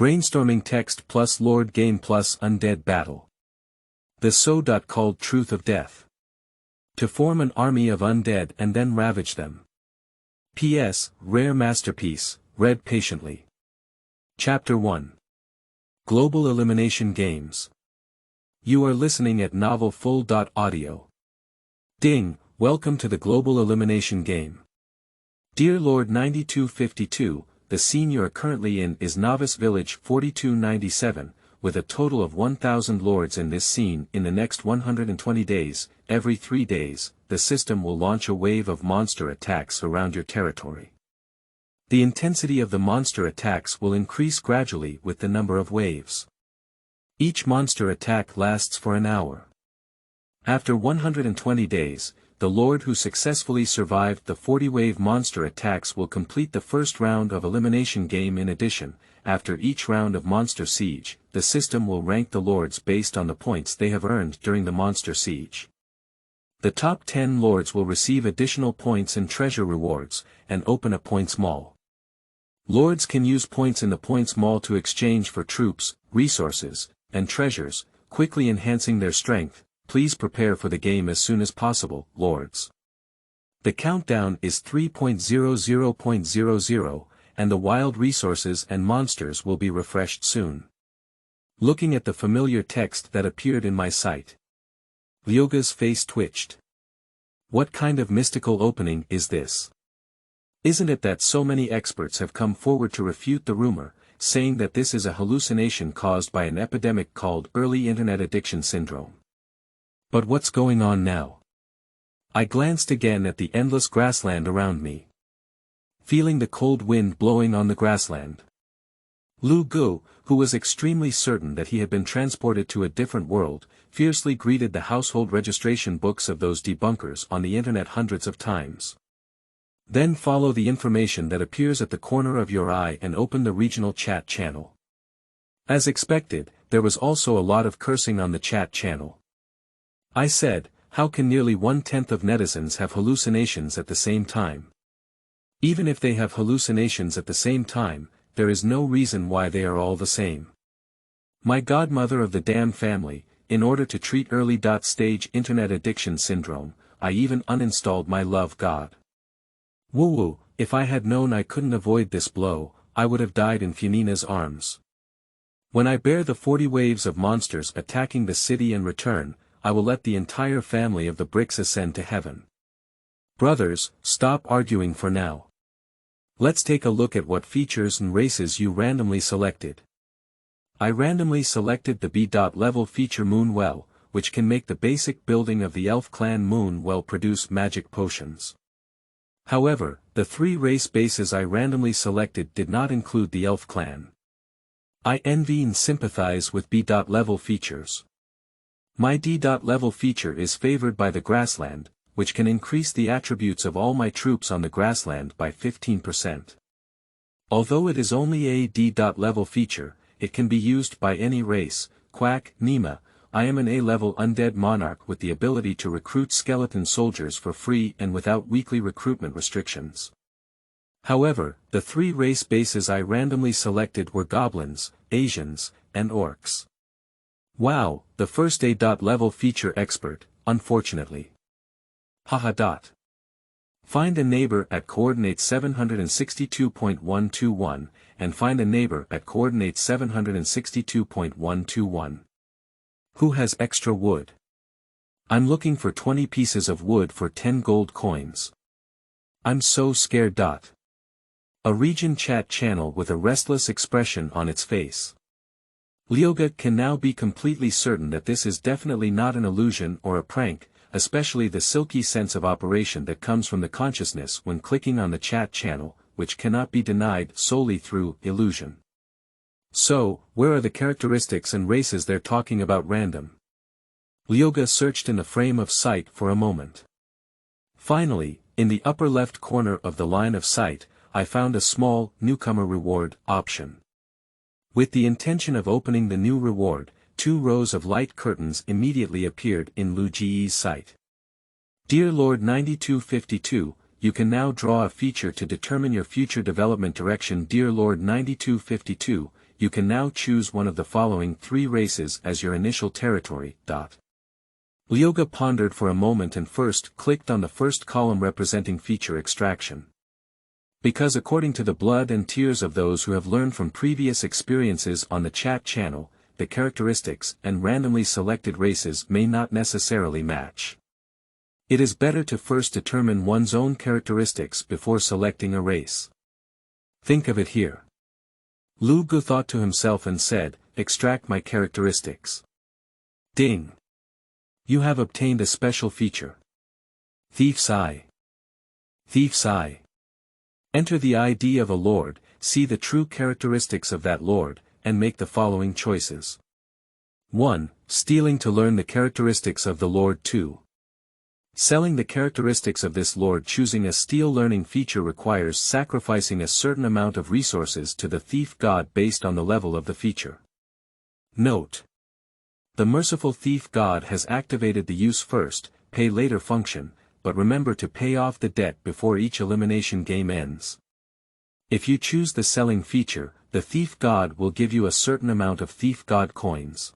Brainstorming Text+Lord Game+Undead Battle. The so called Truth of Death. To form an army of undead and then ravage them. P.S. Rare masterpiece, read patiently. Chapter 1. Global Elimination Games. You are listening at Novel Full.audio. Ding, welcome to the Global Elimination Game. Dear Lord 9252, the scene you are currently in is Novice Village 4297, with a total of 1,000 lords in this scene. In the next 120 days, every 3 days, the system will launch a wave of monster attacks around your territory. The intensity of the monster attacks will increase gradually with the number of waves. Each monster attack lasts for an hour. After 120 days, the lord who successfully survived the 40-wave monster attacks will complete the first round of elimination game. In addition, after each round of monster siege, the system will rank the lords based on the points they have earned during the monster siege. The top 10 lords will receive additional points and treasure rewards, and open a points mall. Lords can use points in the points mall to exchange for troops, resources, and treasures, quickly enhancing their strength. Please prepare for the game as soon as possible, lords. The countdown is 3.00.00, and the wild resources and monsters will be refreshed soon. Looking at the familiar text that appeared in my sight. Ryoga's face twitched. What kind of mystical opening is this? Isn't it that so many experts have come forward to refute the rumor, saying that this is a hallucination caused by an epidemic called early internet addiction syndrome? But what's going on now? I glanced again at the endless grassland around me. Feeling the cold wind blowing on the grassland. Lu Gu, who was extremely certain that he had been transported to a different world, fiercely greeted the household registration books of those debunkers on the internet hundreds of times. Then follow the information that appears at the corner of your eye and open the regional chat channel. As expected, there was also a lot of cursing on the chat channel. I said, how can nearly 1/10 of netizens have hallucinations at the same time? Even if they have hallucinations at the same time, there is no reason why they are all the same. My godmother of the damn family, in order to treat early-stage internet addiction syndrome, I even uninstalled my Love God. Woo-woo, if I had known I couldn't avoid this blow, I would have died in Funina's arms. When I bear the 40 waves of monsters attacking the city and return, I will let the entire family of the bricks ascend to heaven. Brothers, stop arguing for now. Let's take a look at what features and races you randomly selected. I randomly selected the B.level feature Moon Well, which can make the basic building of the elf clan Moon Well produce magic potions. However, the 3 race bases I randomly selected did not include the elf clan. I envy and sympathize with B.level features. My D.level feature is favored by the grassland, which can increase the attributes of all my troops on the grassland by 15%. Although it is only a D.level feature, it can be used by any race. Quack, Nima, I am an A-level undead monarch with the ability to recruit skeleton soldiers for free and without weekly recruitment restrictions. However, the 3 race bases I randomly selected were goblins, Asians, and orcs. Wow, the first A.level feature expert, unfortunately. Haha. Find a neighbor at coordinate 762.121, and find a neighbor at coordinate 762.121. Who has extra wood? I'm looking for 20 pieces of wood for 10 gold coins. I'm so scared. A region chat channel with a restless expression on its face. Ryoga can now be completely certain that this is definitely not an illusion or a prank, especially the silky sense of operation that comes from the consciousness when clicking on the chat channel, which cannot be denied solely through illusion. So, where are the characteristics and races they're talking about random? Ryoga searched in the frame of sight for a moment. Finally, in the upper left corner of the line of sight, I found a small, newcomer reward option. With the intention of opening the new reward, 2 rows of light curtains immediately appeared in Lu Ji's sight. Dear Lord 9252, you can now draw a feature to determine your future development direction. Dear Lord 9252, you can now choose one of the following 3 races as your initial territory. Lyoga pondered for a moment and first clicked on the first column representing feature extraction. Because according to the blood and tears of those who have learned from previous experiences on the chat channel, the characteristics and randomly selected races may not necessarily match. It is better to first determine one's own characteristics before selecting a race. Think of it here. Lu Gu thought to himself and said, extract my characteristics. Ding! You have obtained a special feature. Thief's Eye. Thief's Eye. Enter the ID of a lord, see the true characteristics of that lord, and make the following choices. 1. Stealing to learn the characteristics of the lord. 2. Selling the characteristics of this lord. Choosing a steal learning feature requires sacrificing a certain amount of resources to the thief god based on the level of the feature. Note: the merciful thief god has activated the use first, pay later function, but remember to pay off the debt before each elimination game ends. If you choose the selling feature, the thief god will give you a certain amount of thief god coins.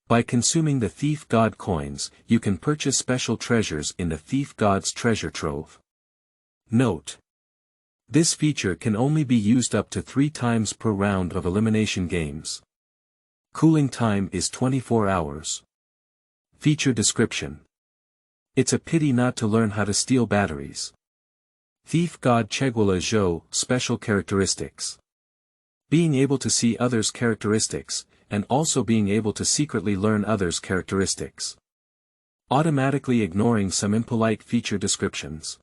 By consuming the thief god coins, you can purchase special treasures in the thief god's treasure trove. Note: this feature can only be used up to 3 times per round of elimination games. Cooling time is 24 hours. Feature description: it's a pity not to learn how to steal batteries. Thief god Chegwala Zhou, special characteristics. Being able to see others' characteristics, and also being able to secretly learn others' characteristics. Automatically ignoring some impolite feature descriptions.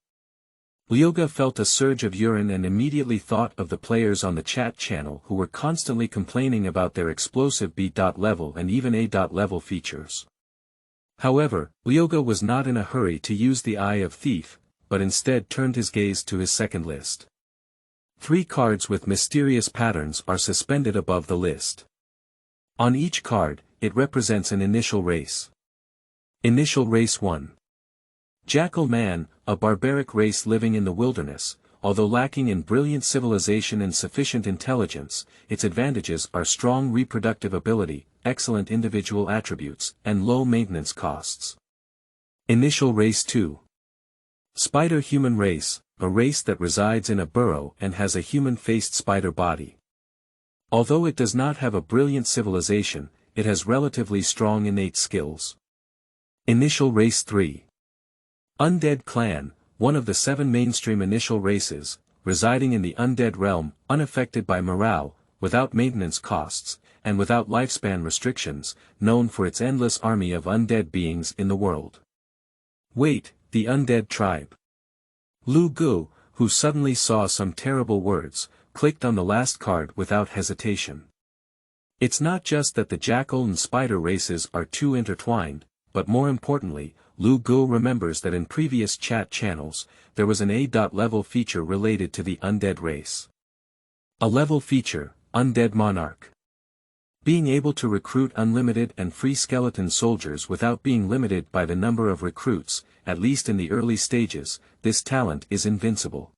Lyoga felt a surge of urine and immediately thought of the players on the chat channel who were constantly complaining about their explosive B.level and even A.level features. However, Lyoga was not in a hurry to use the Eye of Thief, but instead turned his gaze to his second list. 3 cards with mysterious patterns are suspended above the list. On each card, it represents an initial race. Initial Race 1. Jackal Man, a barbaric race living in the wilderness. Although lacking in brilliant civilization and sufficient intelligence, its advantages are strong reproductive ability, excellent individual attributes, and low maintenance costs. Initial Race 2. Spider-Human Race, a race that resides in a burrow and has a human-faced spider body. Although it does not have a brilliant civilization, it has relatively strong innate skills. Initial Race 3. Undead Clan, one of the 7 mainstream initial races, residing in the undead realm, unaffected by morale, without maintenance costs, and without lifespan restrictions, known for its endless army of undead beings in the world. Wait, the undead tribe. Lu Gu, who suddenly saw some terrible words, clicked on the last card without hesitation. It's not just that the jackal and spider races are too intertwined, but more importantly, Lu Gu remembers that in previous chat channels, there was an A.level feature related to the undead race. A level feature, Undead Monarch. Being able to recruit unlimited and free skeleton soldiers without being limited by the number of recruits, at least in the early stages, this talent is invincible.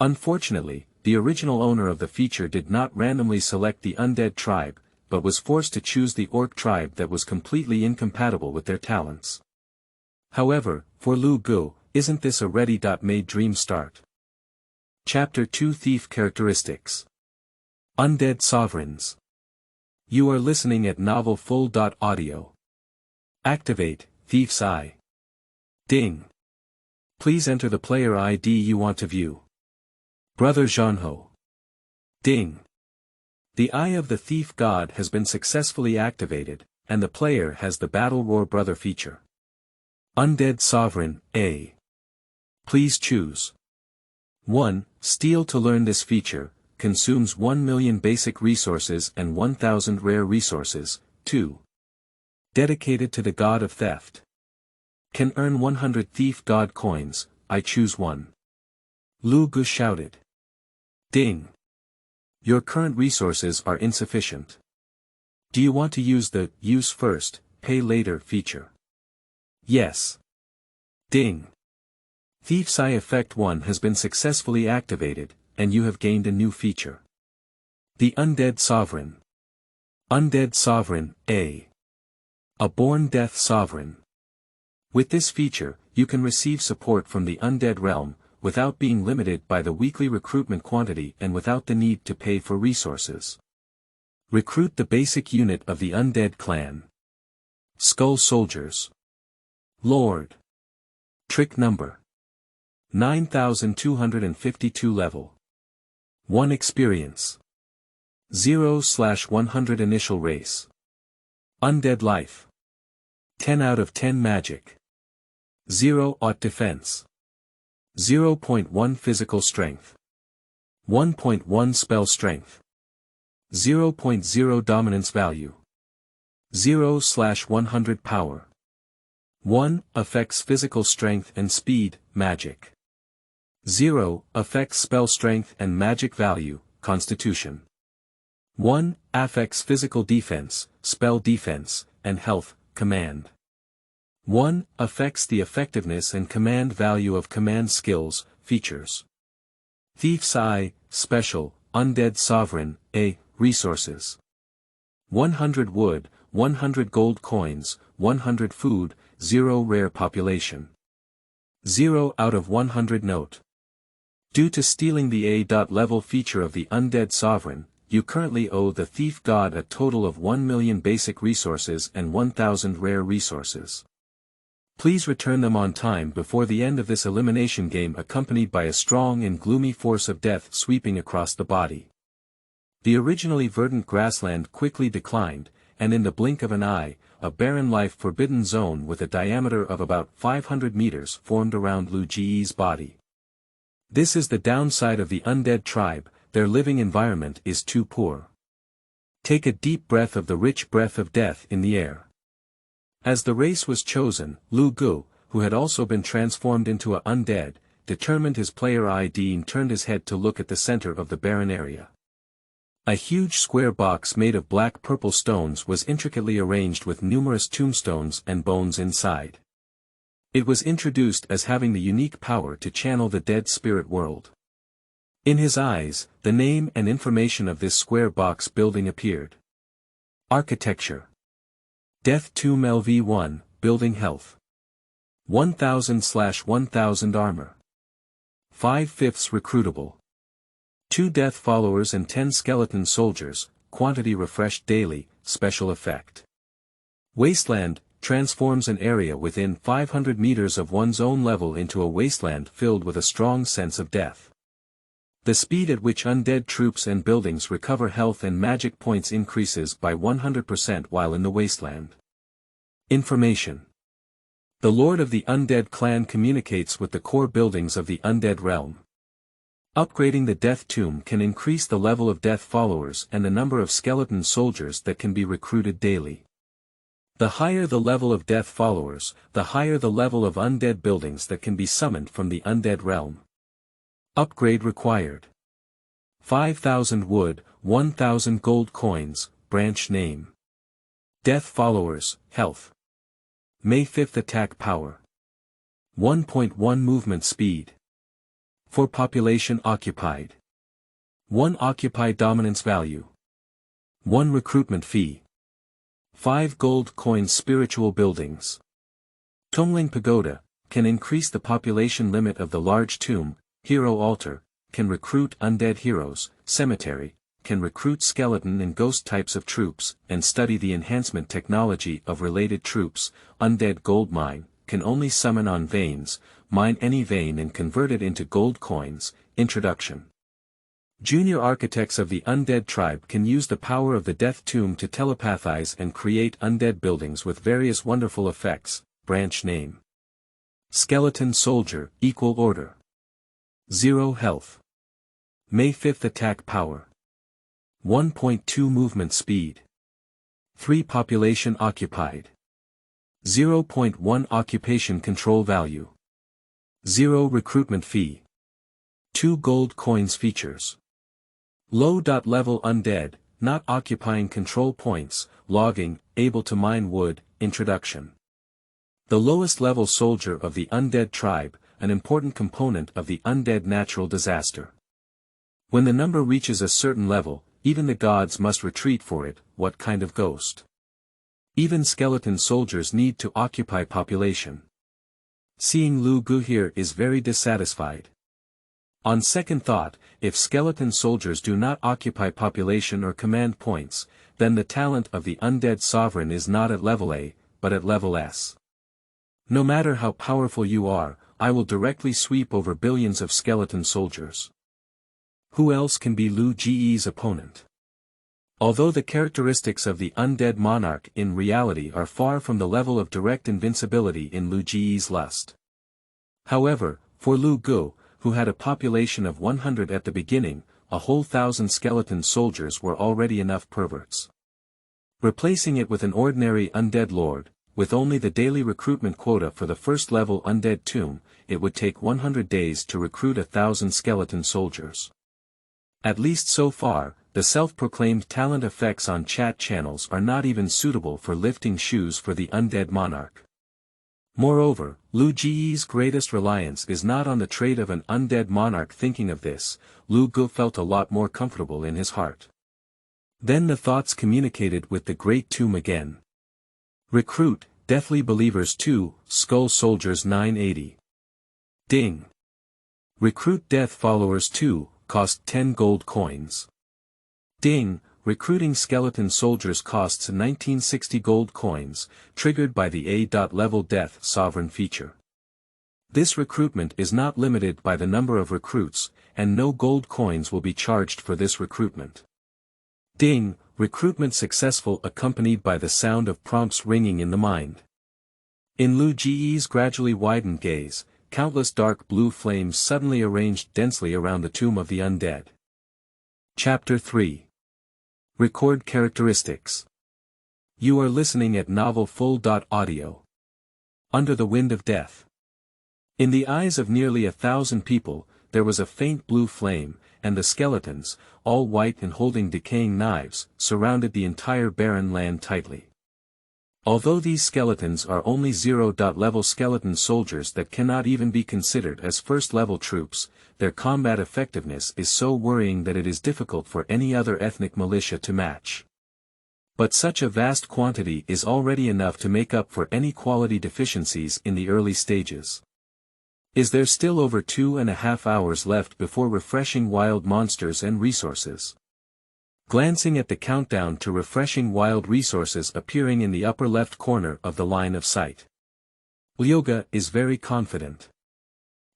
Unfortunately, the original owner of the feature did not randomly select the undead tribe, but was forced to choose the orc tribe that was completely incompatible with their talents. However, for Lu Gu, isn't this a ready-made dream start? Chapter 2 Thief Characteristics. Undead Sovereigns. You are listening at Novel Full.audio. Activate, Thief's Eye. Ding. Please enter the player ID you want to view. Brother Zhanho. Ding. The Eye of the Thief God has been successfully activated, and the player has the Battle Roar Brother feature. Undead Sovereign, A. Please choose. 1. Steal to learn this feature, consumes 1 million basic resources and 1,000 rare resources. 2. Dedicated to the God of Theft. Can earn 100 Thief God coins, I choose 1. Lu Gu shouted. Ding. Your current resources are insufficient. Do you want to use the Use First, Pay Later feature? Yes. Ding. Thief's Eye Effect 1 has been successfully activated, and you have gained a new feature. The Undead Sovereign. Undead Sovereign, A born death sovereign. With this feature, you can receive support from the Undead realm, without being limited by the weekly recruitment quantity and without the need to pay for resources. Recruit the basic unit of the Undead clan. Skull Soldiers. Lord. Trick number. 9252 level. 1 experience. 0/100 initial race. Undead life. 10 out of 10 magic. 0 aught defense. 0.1 physical strength. 1.1 spell strength. 0.0 dominance value. 0/100 power. 1 affects physical strength and speed, magic. 0 affects spell strength and magic value, constitution. 1 affects physical defense, spell defense, and health, command. 1 affects the effectiveness and command value of command skills, features. Thief's Eye, Special, Undead Sovereign, A, Resources. 100 wood, 100 gold coins, 100 food, 0 rare population. 0 out of 100 note. Due to stealing the A.level feature of the Undead Sovereign, you currently owe the Thief God a total of 1 million basic resources and 1,000 rare resources. Please return them on time before the end of this elimination game, accompanied by a strong and gloomy force of death sweeping across the body. The originally verdant grassland quickly declined, and in the blink of an eye, a barren life-forbidden zone with a diameter of about 500 meters formed around Lu Ji's body. This is the downside of the Undead tribe, their living environment is too poor. Take a deep breath of the rich breath of death in the air. As the race was chosen, Lu Gu, who had also been transformed into a undead, determined his player ID and turned his head to look at the center of the barren area. A huge square box made of black-purple stones was intricately arranged with numerous tombstones and bones inside. It was introduced as having the unique power to channel the dead spirit world. In his eyes, the name and information of this square box building appeared. Architecture. Death.To Mel'Thuzad, Building Health. 1000/1000 Armor. 5/5 recruitable. 2 death followers and 10 skeleton soldiers, quantity refreshed daily, special effect. Wasteland, transforms an area within 500 meters of one's own level into a wasteland filled with a strong sense of death. The speed at which undead troops and buildings recover health and magic points increases by 100% while in the wasteland. Information. The Lord of the Undead clan communicates with the core buildings of the Undead realm. Upgrading the Death Tomb can increase the level of death followers and the number of skeleton soldiers that can be recruited daily. The higher the level of death followers, the higher the level of undead buildings that can be summoned from the Undead realm. Upgrade required. 5,000 wood, 1,000 gold coins, branch name. Death followers, health. May 5th attack power. 1.1 movement speed. For population occupied. 1 occupied dominance value. 1 recruitment fee. 5 gold coins spiritual buildings. Tongling Pagoda, can increase the population limit of the large tomb. Hero Altar, can recruit undead heroes. Cemetery, can recruit skeleton and ghost types of troops, and study the enhancement technology of related troops. Undead Gold Mine, can only summon on veins, mine any vein and convert it into gold coins. Introduction. Junior architects of the Undead tribe can use the power of the Death Tomb to telepathize and create undead buildings with various wonderful effects. Branch name. Skeleton Soldier, Equal Order. 0 health. May 5th attack power. 1.2 movement speed. 3 population occupied. 0.1 occupation control value. 0 recruitment fee. 2 gold coins features. Low-level undead, not occupying control points, logging, able to mine wood. Introduction. The lowest level soldier of the Undead tribe, an important component of the Undead natural disaster. When the number reaches a certain level, even the gods must retreat for it. What kind of ghost? Even skeleton soldiers need to occupy population. Seeing Lu Gu here is very dissatisfied. On second thought, if skeleton soldiers do not occupy population or command points, then the talent of the undead sovereign is not at level A, but at level S. No matter how powerful you are, I will directly sweep over billions of skeleton soldiers. Who else can be Lu Ge's opponent? Although the characteristics of the undead monarch in reality are far from the level of direct invincibility in Lu Ge's lust. However, for Lu Gu, who had a population of 100 at the beginning, a whole 1,000 skeleton soldiers were already enough perverts. Replacing it with an ordinary undead lord, with only the daily recruitment quota for the first level undead tomb, it would take 100 days to recruit 1,000 skeleton soldiers. At least so far, the self-proclaimed talent effects on chat channels are not even suitable for lifting shoes for the undead monarch. Moreover, Lu Ge's greatest reliance is not on the trait of an undead monarch. Thinking of this, Lu Gu felt a lot more comfortable in his heart. Then the thoughts communicated with the Great Tomb again. Recruit, Deathly Believers 2, Skull Soldiers 980. Ding. Recruit Death Followers 2, cost 10 gold coins. Ding, recruiting skeleton soldiers costs 1960 gold coins, triggered by the A.level Death Sovereign feature. This recruitment is not limited by the number of recruits, and no gold coins will be charged for this recruitment. Ding, recruitment successful, accompanied by the sound of prompts ringing in the mind. In Lu Ge's gradually widened gaze, countless dark blue flames suddenly arranged densely around the tomb of the undead. Chapter 3. Record Characteristics. You are listening at Novel Full.audio. Under the Wind of Death. In the eyes of nearly 1,000 people, there was a faint blue flame, and the skeletons, all white and holding decaying knives, surrounded the entire barren land tightly. Although these skeletons are only 0-level skeleton soldiers that cannot even be considered as first-level troops, their combat effectiveness is so worrying that it is difficult for any other ethnic militia to match. But such a vast quantity is already enough to make up for any quality deficiencies in the early stages. Is there still over 2.5 hours left before refreshing wild monsters and resources? Glancing at the countdown to refreshing wild resources appearing in the upper left corner of the line of sight, Lyoga is very confident.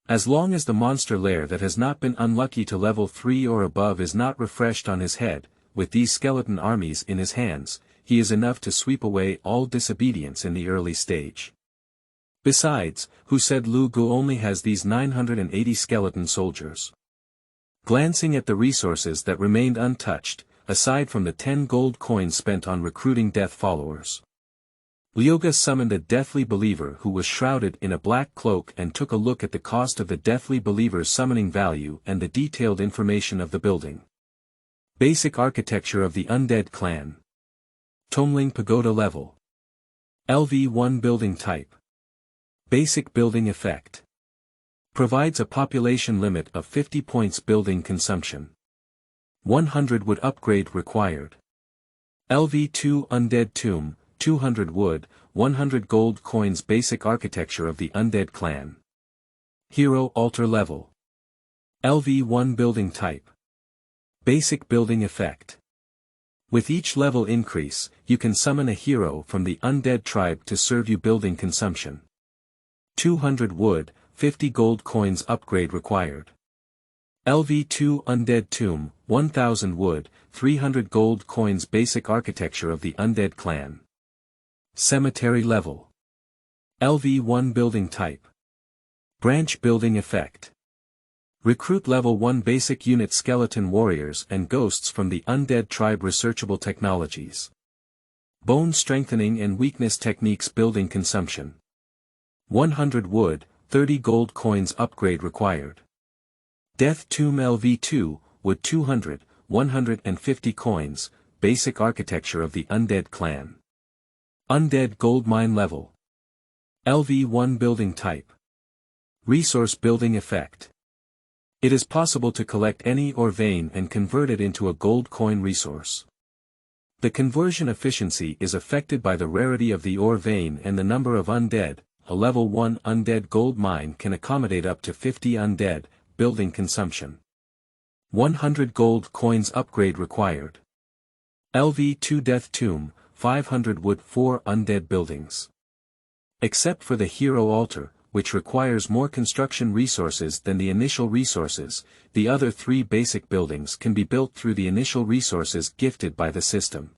As long as the monster lair that has not been unlucky to level 3 or above is not refreshed on his head, with these skeleton armies in his hands, he is enough to sweep away all disobedience in the early stage. Besides, who said Lu Gu only has these 980 skeleton soldiers? Glancing at the resources that remained untouched, aside from the 10 gold coins spent on recruiting death followers, Lyoga summoned a Deathly Believer who was shrouded in a black cloak and took a look at the cost of the Deathly Believer's summoning value and the detailed information of the building. Basic architecture of the Undead Clan. Tomling Pagoda level. LV1 building type. Basic building effect. Provides a population limit of 50 points building consumption. 100 wood upgrade required. LV2 Undead Tomb, 200 wood, 100 gold coins. Basic architecture of the Undead Clan. Hero Altar level. LV1 building type. Basic building effect. With each level increase, you can summon a hero from the undead tribe to serve you building consumption. 200 wood, 50 gold coins upgrade required. LV2 Undead Tomb, 1000 wood, 300 gold coins. Basic architecture of the Undead Clan. Cemetery level. LV1 building type. Branch building effect. Recruit level 1 basic unit skeleton warriors and ghosts from the undead tribe. Researchable technologies. Bone strengthening and weakness techniques. Building consumption. 100 wood, 30 gold coins upgrade required. Death Tomb LV2, wood 200, 150 coins, basic architecture of the Undead Clan. Undead Gold Mine level. LV1 building type. Resource building effect. It is possible to collect any ore vein and convert it into a gold coin resource. The conversion efficiency is affected by the rarity of the ore vein and the number of undead. A level 1 undead gold mine can accommodate up to 50 undead, building consumption. 100 gold coins upgrade required. LV2 Death Tomb, 500 wood 4 undead buildings. Except for the hero altar, which requires more construction resources than the initial resources, the other 3 basic buildings can be built through the initial resources gifted by the system.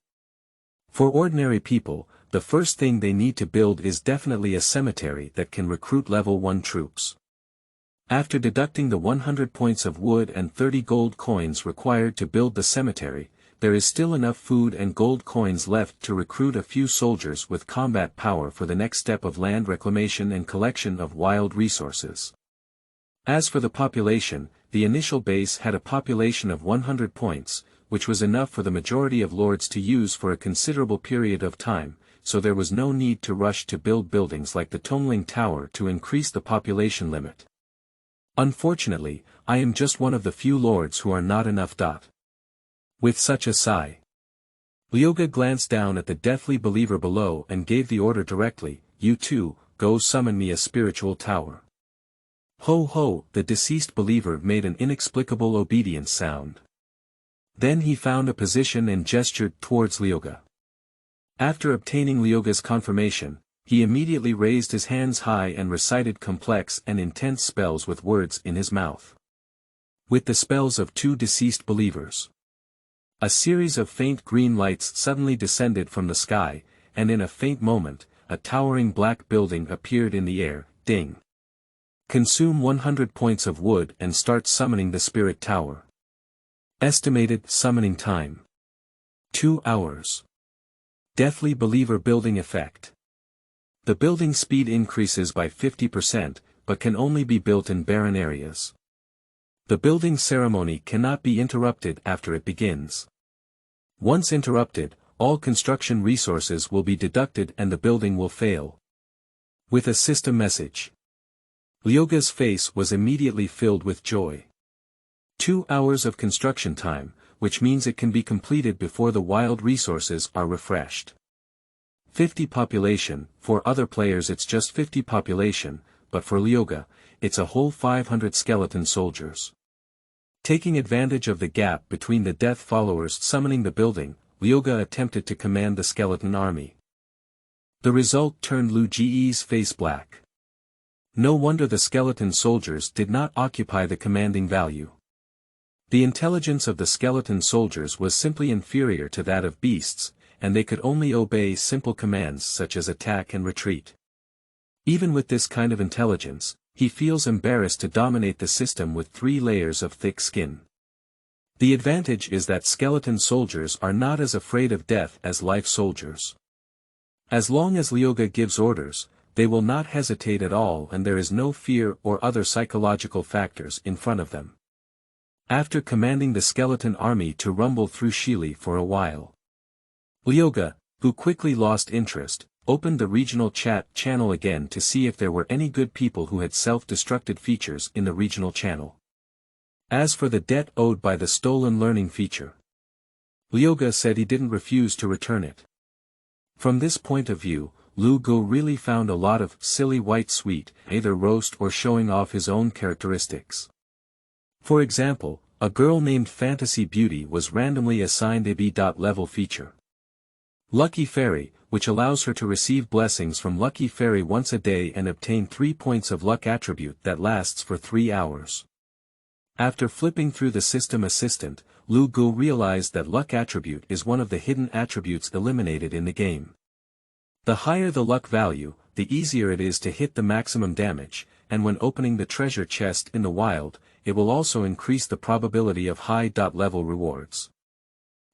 For ordinary people, the first thing they need to build is definitely a cemetery that can recruit level 1 troops. After deducting the 100 points of wood and 30 gold coins required to build the cemetery, there is still enough food and gold coins left to recruit a few soldiers with combat power for the next step of land reclamation and collection of wild resources. As for the population, the initial base had a population of 100 points, which was enough for the majority of lords to use for a considerable period of time, so there was no need to rush to build buildings like the Tumbling Tower to increase the population limit. Unfortunately, I am just one of the few lords who are not enough. With such a sigh, Leoga glanced down at the deathly believer below and gave the order directly, "You too, go summon me a spiritual tower." Ho ho, the deceased believer made an inexplicable obedience sound. Then he found a position and gestured towards Leoga. After obtaining Leoga's confirmation, he immediately raised his hands high and recited complex and intense spells with words in his mouth. With the spells of 2 deceased believers, a series of faint green lights suddenly descended from the sky, and in a faint moment, a towering black building appeared in the air. Ding. Consume 100 points of wood and start summoning the spirit tower. Estimated summoning time: 2 hours. Deathly believer building effect. The building speed increases by 50%, but can only be built in barren areas. The building ceremony cannot be interrupted after it begins. Once interrupted, all construction resources will be deducted and the building will fail. With a system message, Leoga's face was immediately filled with joy. 2 hours of construction time, which means it can be completed before the wild resources are refreshed. 50 population, for other players it's just 50 population, but for Leoga, it's a whole 500 skeleton soldiers. Taking advantage of the gap between the death followers summoning the building, Leoga attempted to command the skeleton army. The result turned Lu Ji's face black. No wonder the skeleton soldiers did not occupy the commanding value. The intelligence of the skeleton soldiers was simply inferior to that of beasts, and they could only obey simple commands such as attack and retreat. Even with this kind of intelligence, he feels embarrassed to dominate the system with 3 layers of thick skin. The advantage is that skeleton soldiers are not as afraid of death as life soldiers. As long as Leoga gives orders, they will not hesitate at all and there is no fear or other psychological factors in front of them. After commanding the skeleton army to rumble through Shili for a while, Leoga, who quickly lost interest, opened the regional chat channel again to see if there were any good people who had self-destructed features in the regional channel. As for the debt owed by the stolen learning feature, Leoga said he didn't refuse to return it. From this point of view, Lu Go really found a lot of silly white sweet, either roast or showing off his own characteristics. For example, a girl named Fantasy Beauty was randomly assigned a B.level feature. Lucky Fairy, which allows her to receive blessings from Lucky Fairy once a day and obtain 3 points of luck attribute that lasts for 3 hours. After flipping through the system assistant, Lu Gu realized that luck attribute is one of the hidden attributes eliminated in the game. The higher the luck value, the easier it is to hit the maximum damage, and when opening the treasure chest in the wild, it will also increase the probability of high-level rewards.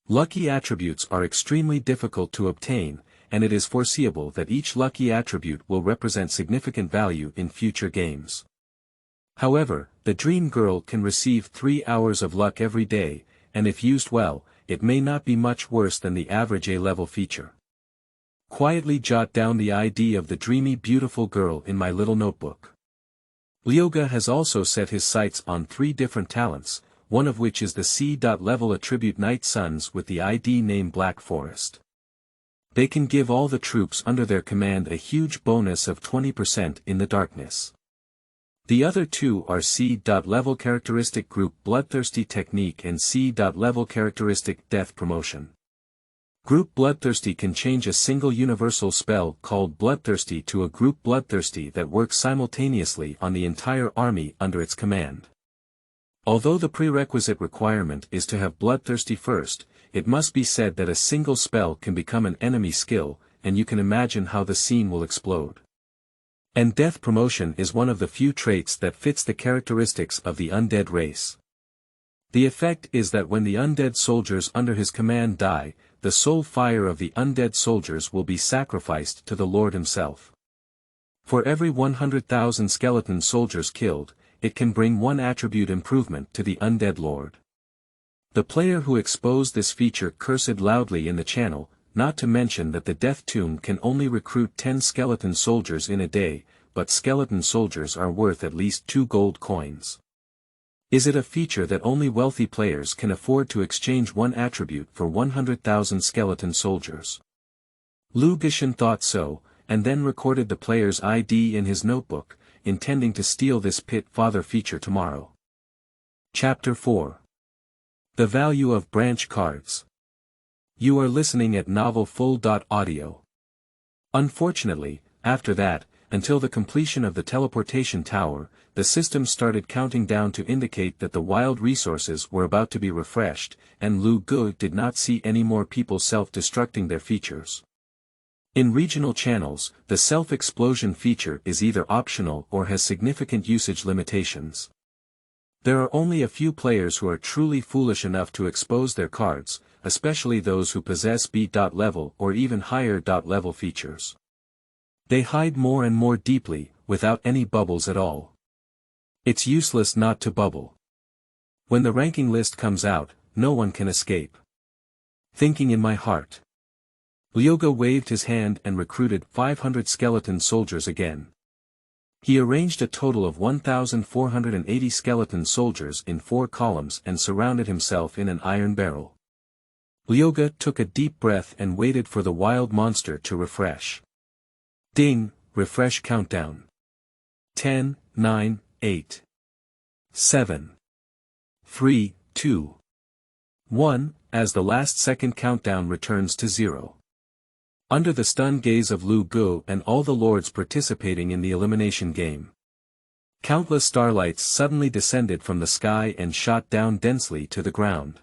Lucky attributes are extremely difficult to obtain, and it is foreseeable that each lucky attribute will represent significant value in future games. However, the Dream Girl can receive 3 hours of luck every day, and if used well, it may not be much worse than the average A-level feature. Quietly jot down the ID of the dreamy beautiful girl in my little notebook. Lyoga has also set his sights on 3 different talents, one of which is the C.level attribute Night Suns with the ID name Black Forest. They can give all the troops under their command a huge bonus of 20% in the darkness. The other 2 are C.level characteristic group Bloodthirsty Technique and C.level characteristic Death Promotion. Group Bloodthirsty can change a single universal spell called Bloodthirsty to a group Bloodthirsty that works simultaneously on the entire army under its command. Although the prerequisite requirement is to have Bloodthirsty first, it must be said that a single spell can become an enemy skill, and you can imagine how the scene will explode. And Death Promotion is one of the few traits that fits the characteristics of the undead race. The effect is that when the undead soldiers under his command die, the soul fire of the undead soldiers will be sacrificed to the Lord himself. For every 100,000 skeleton soldiers killed, it can bring 1 attribute improvement to the undead lord. The player who exposed this feature cursed loudly in the channel, not to mention that the Death Tomb can only recruit 10 skeleton soldiers in a day, but skeleton soldiers are worth at least 2 gold coins. Is it a feature that only wealthy players can afford to exchange 1 attribute for 100,000 skeleton soldiers? Lu Gishan thought so, and then recorded the player's ID in his notebook, intending to steal this Pit Father feature tomorrow. Chapter 4. The Value of Branch Cards. You are listening at novelfull.audio. Unfortunately, after that, until the completion of the teleportation tower, the system started counting down to indicate that the wild resources were about to be refreshed, and Lu Gu did not see any more people self-destructing their features. In regional channels, the self-explosion feature is either optional or has significant usage limitations. There are only a few players who are truly foolish enough to expose their cards, especially those who possess B.level or even higher level features. They hide more and more deeply, without any bubbles at all. It's useless not to bubble. When the ranking list comes out, no one can escape. Thinking in my heart. Lyoga waved his hand and recruited 500 skeleton soldiers again. He arranged a total of 1,480 skeleton soldiers in 4 columns and surrounded himself in an iron barrel. Lyoga took a deep breath and waited for the wild monster to refresh. Ding, refresh countdown. 10, 9, 8, 7, 3, 2, 1, as the last second countdown returns to 0. Under the stunned gaze of Lu Gu and all the lords participating in the elimination game. Countless starlights suddenly descended from the sky and shot down densely to the ground.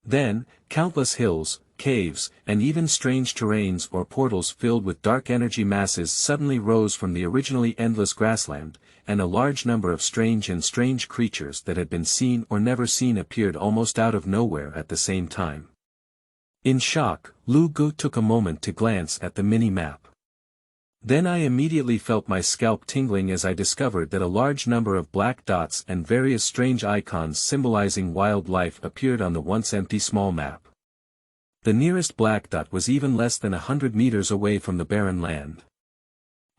Then, countless hills, caves, and even strange terrains or portals filled with dark energy masses suddenly rose from the originally endless grassland, and a large number of strange creatures that had been seen or never seen appeared almost out of nowhere at the same time. In shock, Lu Gu took a moment to glance at the mini-map. Then I immediately felt my scalp tingling as I discovered that a large number of black dots and various strange icons symbolizing wildlife appeared on the once empty small map. The nearest black dot was even less than 100 meters away from the barren land.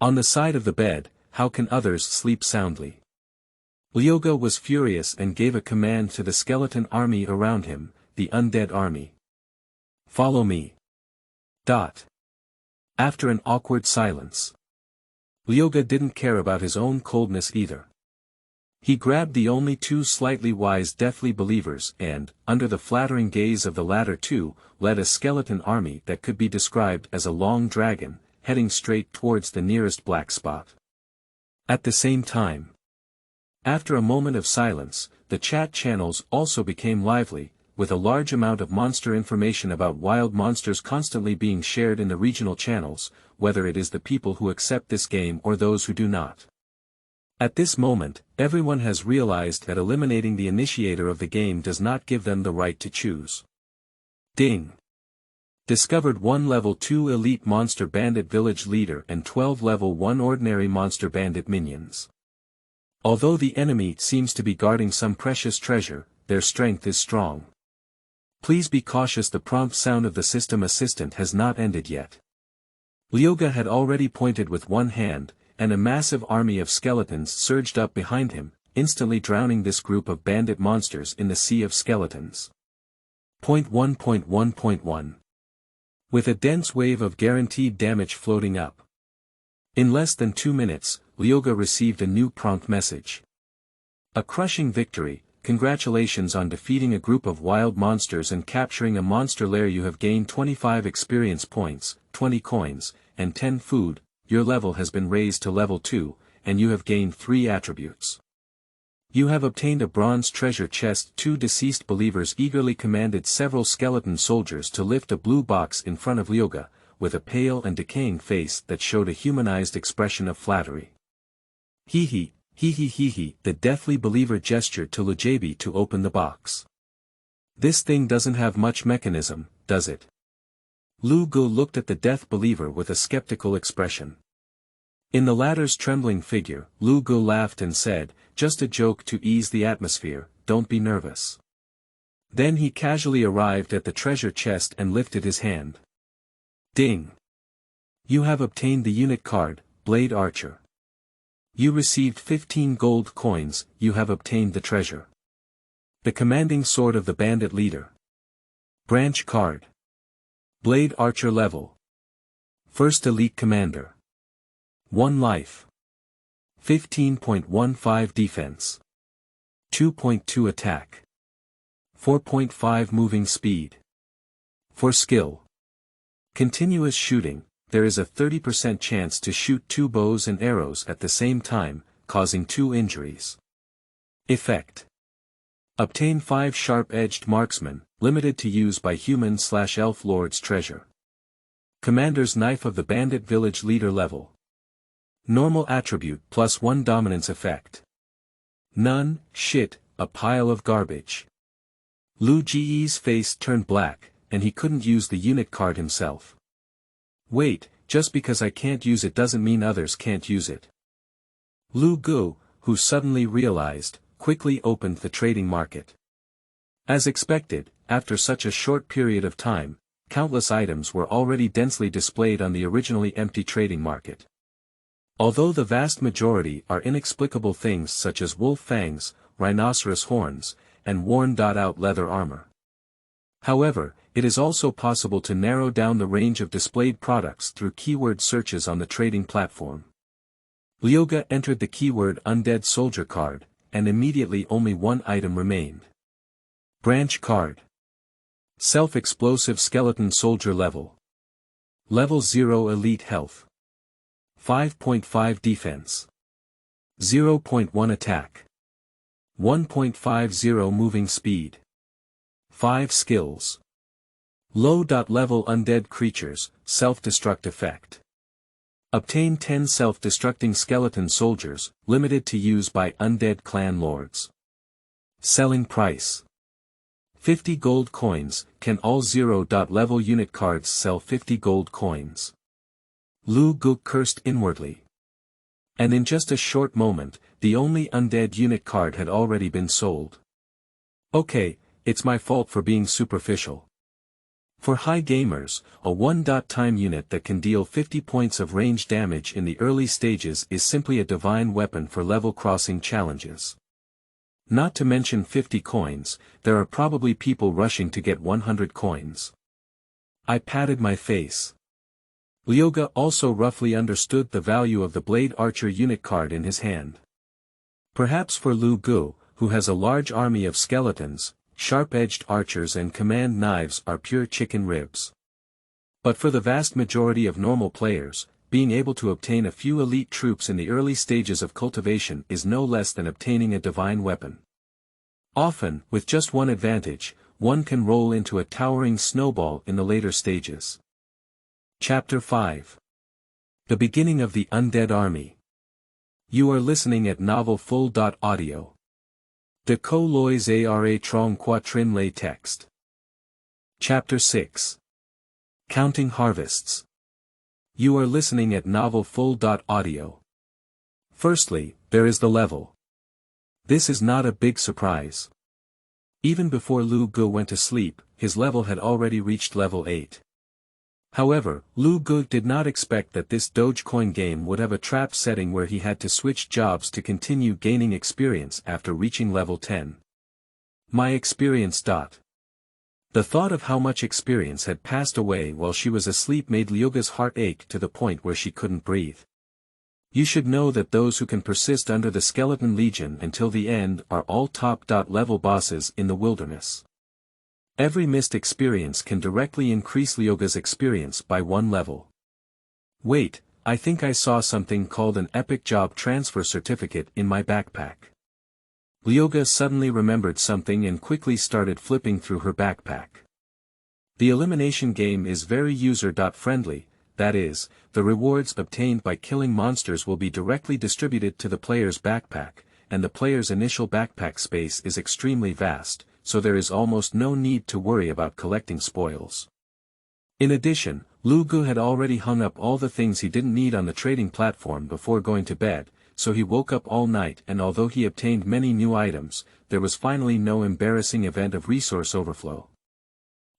On the side of the bed, how can others sleep soundly? Lyoga was furious and gave a command to the skeleton army around him, the undead army. Follow me. After an awkward silence. Lyoga didn't care about his own coldness either. He grabbed the only 2 slightly wise deathly believers and, under the flattering gaze of the latter 2, led a skeleton army that could be described as a long dragon, heading straight towards the nearest black spot. At the same time. After a moment of silence, the chat channels also became lively, with a large amount of monster information about wild monsters constantly being shared in the regional channels, whether it is the people who accept this game or those who do not. At this moment, everyone has realized that eliminating the initiator of the game does not give them the right to choose. Ding! Discovered 1 level 2 elite monster bandit village leader and 12 level 1 ordinary monster bandit minions. Although the enemy seems to be guarding some precious treasure, their strength is strong. Please be cautious, the prompt sound of the system assistant has not ended yet. Lyoga had already pointed with one hand, and a massive army of skeletons surged up behind him, instantly drowning this group of bandit monsters in the sea of skeletons. 1.1.1.1 With a dense wave of guaranteed damage floating up. In less than 2 minutes, Lyoga received a new prompt message. A crushing victory, congratulations on defeating a group of wild monsters and capturing a monster lair. You have gained 25 experience points, 20 coins, and 10 food. Your level has been raised to level 2, and you have gained 3 attributes. You have obtained a bronze treasure chest. 2 deceased believers eagerly commanded several skeleton soldiers to lift a blue box in front of Lyoga, with a pale and decaying face that showed a humanized expression of flattery. Hee hee, hee hee hee hee. The deathly believer gestured to Lujabi to open the box. This thing doesn't have much mechanism, does it? Lu Gu looked at the death believer with a skeptical expression. In the latter's trembling figure, Lu Gu laughed and said, just a joke to ease the atmosphere, don't be nervous. Then he casually arrived at the treasure chest and lifted his hand. Ding! You have obtained the unit card, Blade Archer. You received 15 gold coins. You have obtained the treasure. The commanding sword of the bandit leader. Branch card. Blade Archer level. First elite commander. 1 life. 15.15 defense. 2.2 attack. 4.5 moving speed. For skill. Continuous shooting, there is a 30% chance to shoot 2 bows and arrows at the same time, causing 2 injuries. Effect. Obtain 5 sharp-edged marksmen, limited to use by human/elf lord's treasure. Commander's Knife of the Bandit Village Leader level. Normal attribute +1 dominance effect. None, shit, a pile of garbage. Lu Ji's face turned black, and he couldn't use the unit card himself. Wait, just because I can't use it doesn't mean others can't use it. Lu Gu, who suddenly realized, quickly opened the trading market. As expected, after such a short period of time, countless items were already densely displayed on the originally empty trading market. Although the vast majority are inexplicable things such as wolf fangs, rhinoceros horns, and worn-out leather armor. However, it is also possible to narrow down the range of displayed products through keyword searches on the trading platform. Lyoga entered the keyword Undead Soldier card, and immediately only 1 item remained. Branch card. Self-explosive skeleton soldier level. Level 0 elite health. 5.5 defense. 0.1 attack. 1.50 moving speed. 5 skills. Low-level undead creatures, self-destruct effect. Obtain 10 self-destructing skeleton soldiers, limited to use by undead clan lords. Selling price. 50 gold coins, can all 0-level unit cards sell 50 gold coins? Lu Gu cursed inwardly. And in just a short moment, the only undead unit card had already been sold. Okay, it's my fault for being superficial. For high gamers, a 1-time unit that can deal 50 points of range damage in the early stages is simply a divine weapon for level crossing challenges. Not to mention 50 coins, there are probably people rushing to get 100 coins. I patted my face. Lyoga also roughly understood the value of the Blade Archer unit card in his hand. Perhaps for Lu Gu, who has a large army of skeletons, sharp-edged archers and command knives are pure chicken ribs. But for the vast majority of normal players, being able to obtain a few elite troops in the early stages of cultivation is no less than obtaining a divine weapon. Often, with just one advantage, one can roll into a towering snowball in the later stages. Chapter 5. The beginning of the Undead Army. You are listening at Novel Full.audio. De co lois ara trong quatrin lay text. Chapter 6. Counting Harvests. You are listening at Novel Full.audio. Firstly, there is the level. This is not a big surprise. Even before Lu Gu went to sleep, his level had already reached level 8. However, Lu Gu did not expect that this Dogecoin game would have a trap setting where he had to switch jobs to continue gaining experience after reaching level 10. My experience. The thought of how much experience had passed away while she was asleep made Lyoga's heart ache to the point where she couldn't breathe. You should know that those who can persist under the Skeleton Legion until the end are all top-level bosses in the wilderness. Every missed experience can directly increase Lyoga's experience by 1 level. Wait, I think I saw something called an epic job transfer certificate in my backpack. Lyoga suddenly remembered something and quickly started flipping through her backpack. The elimination game is very user-friendly, that is, the rewards obtained by killing monsters will be directly distributed to the player's backpack, and the player's initial backpack space is extremely vast, so there is almost no need to worry about collecting spoils. In addition, Lu Gu had already hung up all the things he didn't need on the trading platform before going to bed, so he woke up all night, and although he obtained many new items, there was finally no embarrassing event of resource overflow.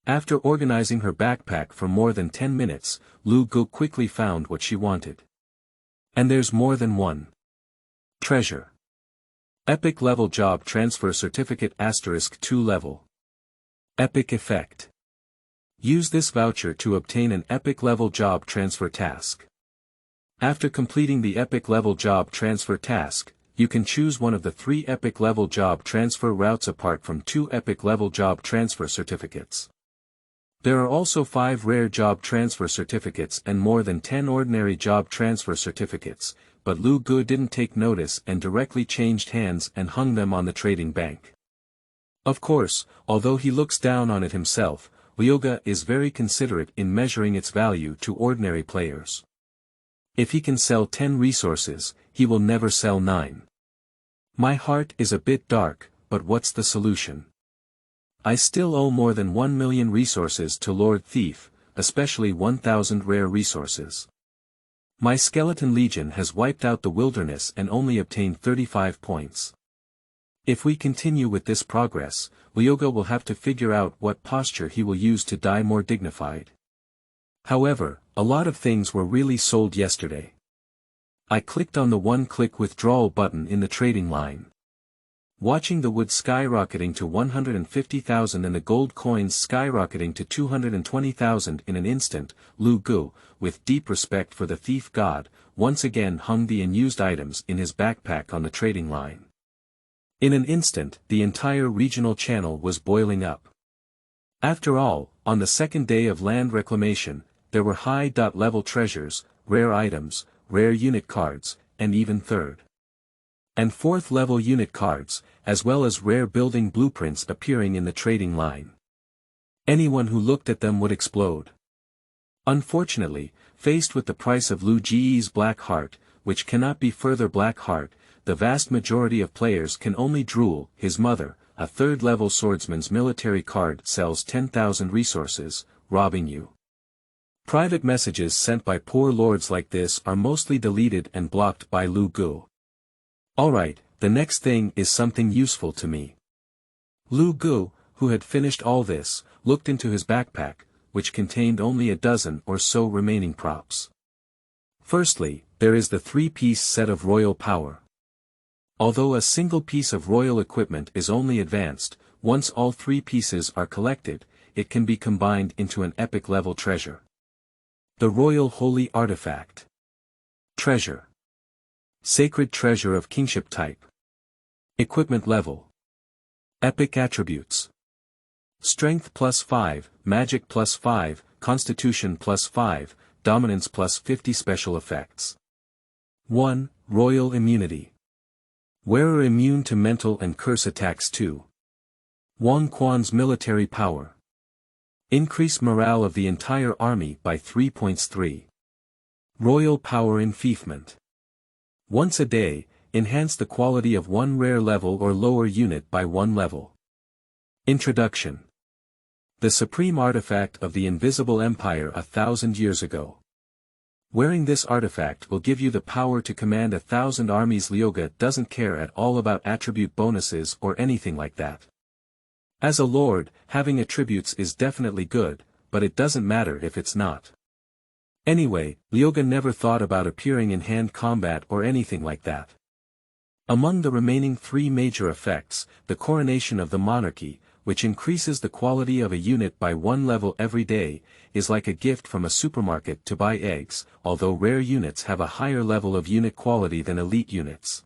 After organizing her backpack for more than 10 minutes, Lu Gu quickly found what she wanted. And there's more than one. Treasure. Epic level job transfer certificate *2 level. Epic effect. Use this voucher to obtain an epic level job transfer task. After completing the epic level job transfer task, you can choose one of the 3 epic level job transfer routes apart from 2 epic level job transfer certificates. There are also 5 rare job transfer certificates and more than 10 ordinary job transfer certificates, but Lu Gu didn't take notice and directly changed hands and hung them on the trading bank. Of course, although he looks down on it himself, Lyoga is very considerate in measuring its value to ordinary players. If he can sell 10 resources, he will never sell 9. My heart is a bit dark, but what's the solution? I still owe more than 1 million resources to Lord Thief, especially 1,000 rare resources. My Skeleton Legion has wiped out the wilderness and only obtained 35 points. If we continue with this progress, Lyoga will have to figure out what posture he will use to die more dignified. However, a lot of things were really sold yesterday. I clicked on the one-click withdrawal button in the trading line. Watching the wood skyrocketing to 150,000 and the gold coins skyrocketing to 220,000 in an instant, Lu Gu, with deep respect for the thief god, once again hung the unused items in his backpack on the trading line. In an instant, the entire regional channel was boiling up. After all, on the second day of land reclamation, there were high-level treasures, rare items, rare unit cards, and even third and fourth level unit cards, as well as rare building blueprints appearing in the trading line. Anyone who looked at them would explode. Unfortunately, faced with the price of Lu Ji's Black Heart, which cannot be further Black Heart, the vast majority of players can only drool. His mother, a third-level swordsman's military card, sells 10,000 resources, robbing you. Private messages sent by poor lords like this are mostly deleted and blocked by Lu Gu. Alright, the next thing is something useful to me. Lu Gu, who had finished all this, looked into his backpack, which contained only a dozen or so remaining props. Firstly, there is the 3-piece set of royal power. Although a single piece of royal equipment is only advanced, once all 3 pieces are collected, it can be combined into an epic level treasure. The Royal Holy Artifact. Treasure. Sacred Treasure of Kingship Type. Equipment Level. Epic Attributes. Strength +5, Magic +5, Constitution +5, Dominance +50. Special Effects. 1. Royal Immunity. Wearer immune to mental and curse attacks. 2. Wang Quan's military power. Increase morale of the entire army by 3 points. 3. Royal power enfeoffment. Once a day, enhance the quality of one rare level or lower unit by 1 level. Introduction. The supreme artifact of the Invisible Empire 1,000 years ago. Wearing this artifact will give you the power to command 1,000 armies. Lyoga doesn't care at all about attribute bonuses or anything like that. As a lord, having attributes is definitely good, but it doesn't matter if it's not Anyway, Lyoga never thought about appearing in hand combat or anything like that. Among the remaining three major effects, the coronation of the monarchy, which increases the quality of a unit by 1 level every day, is like a gift from a supermarket to buy eggs, although rare units have a higher level of unit quality than elite units.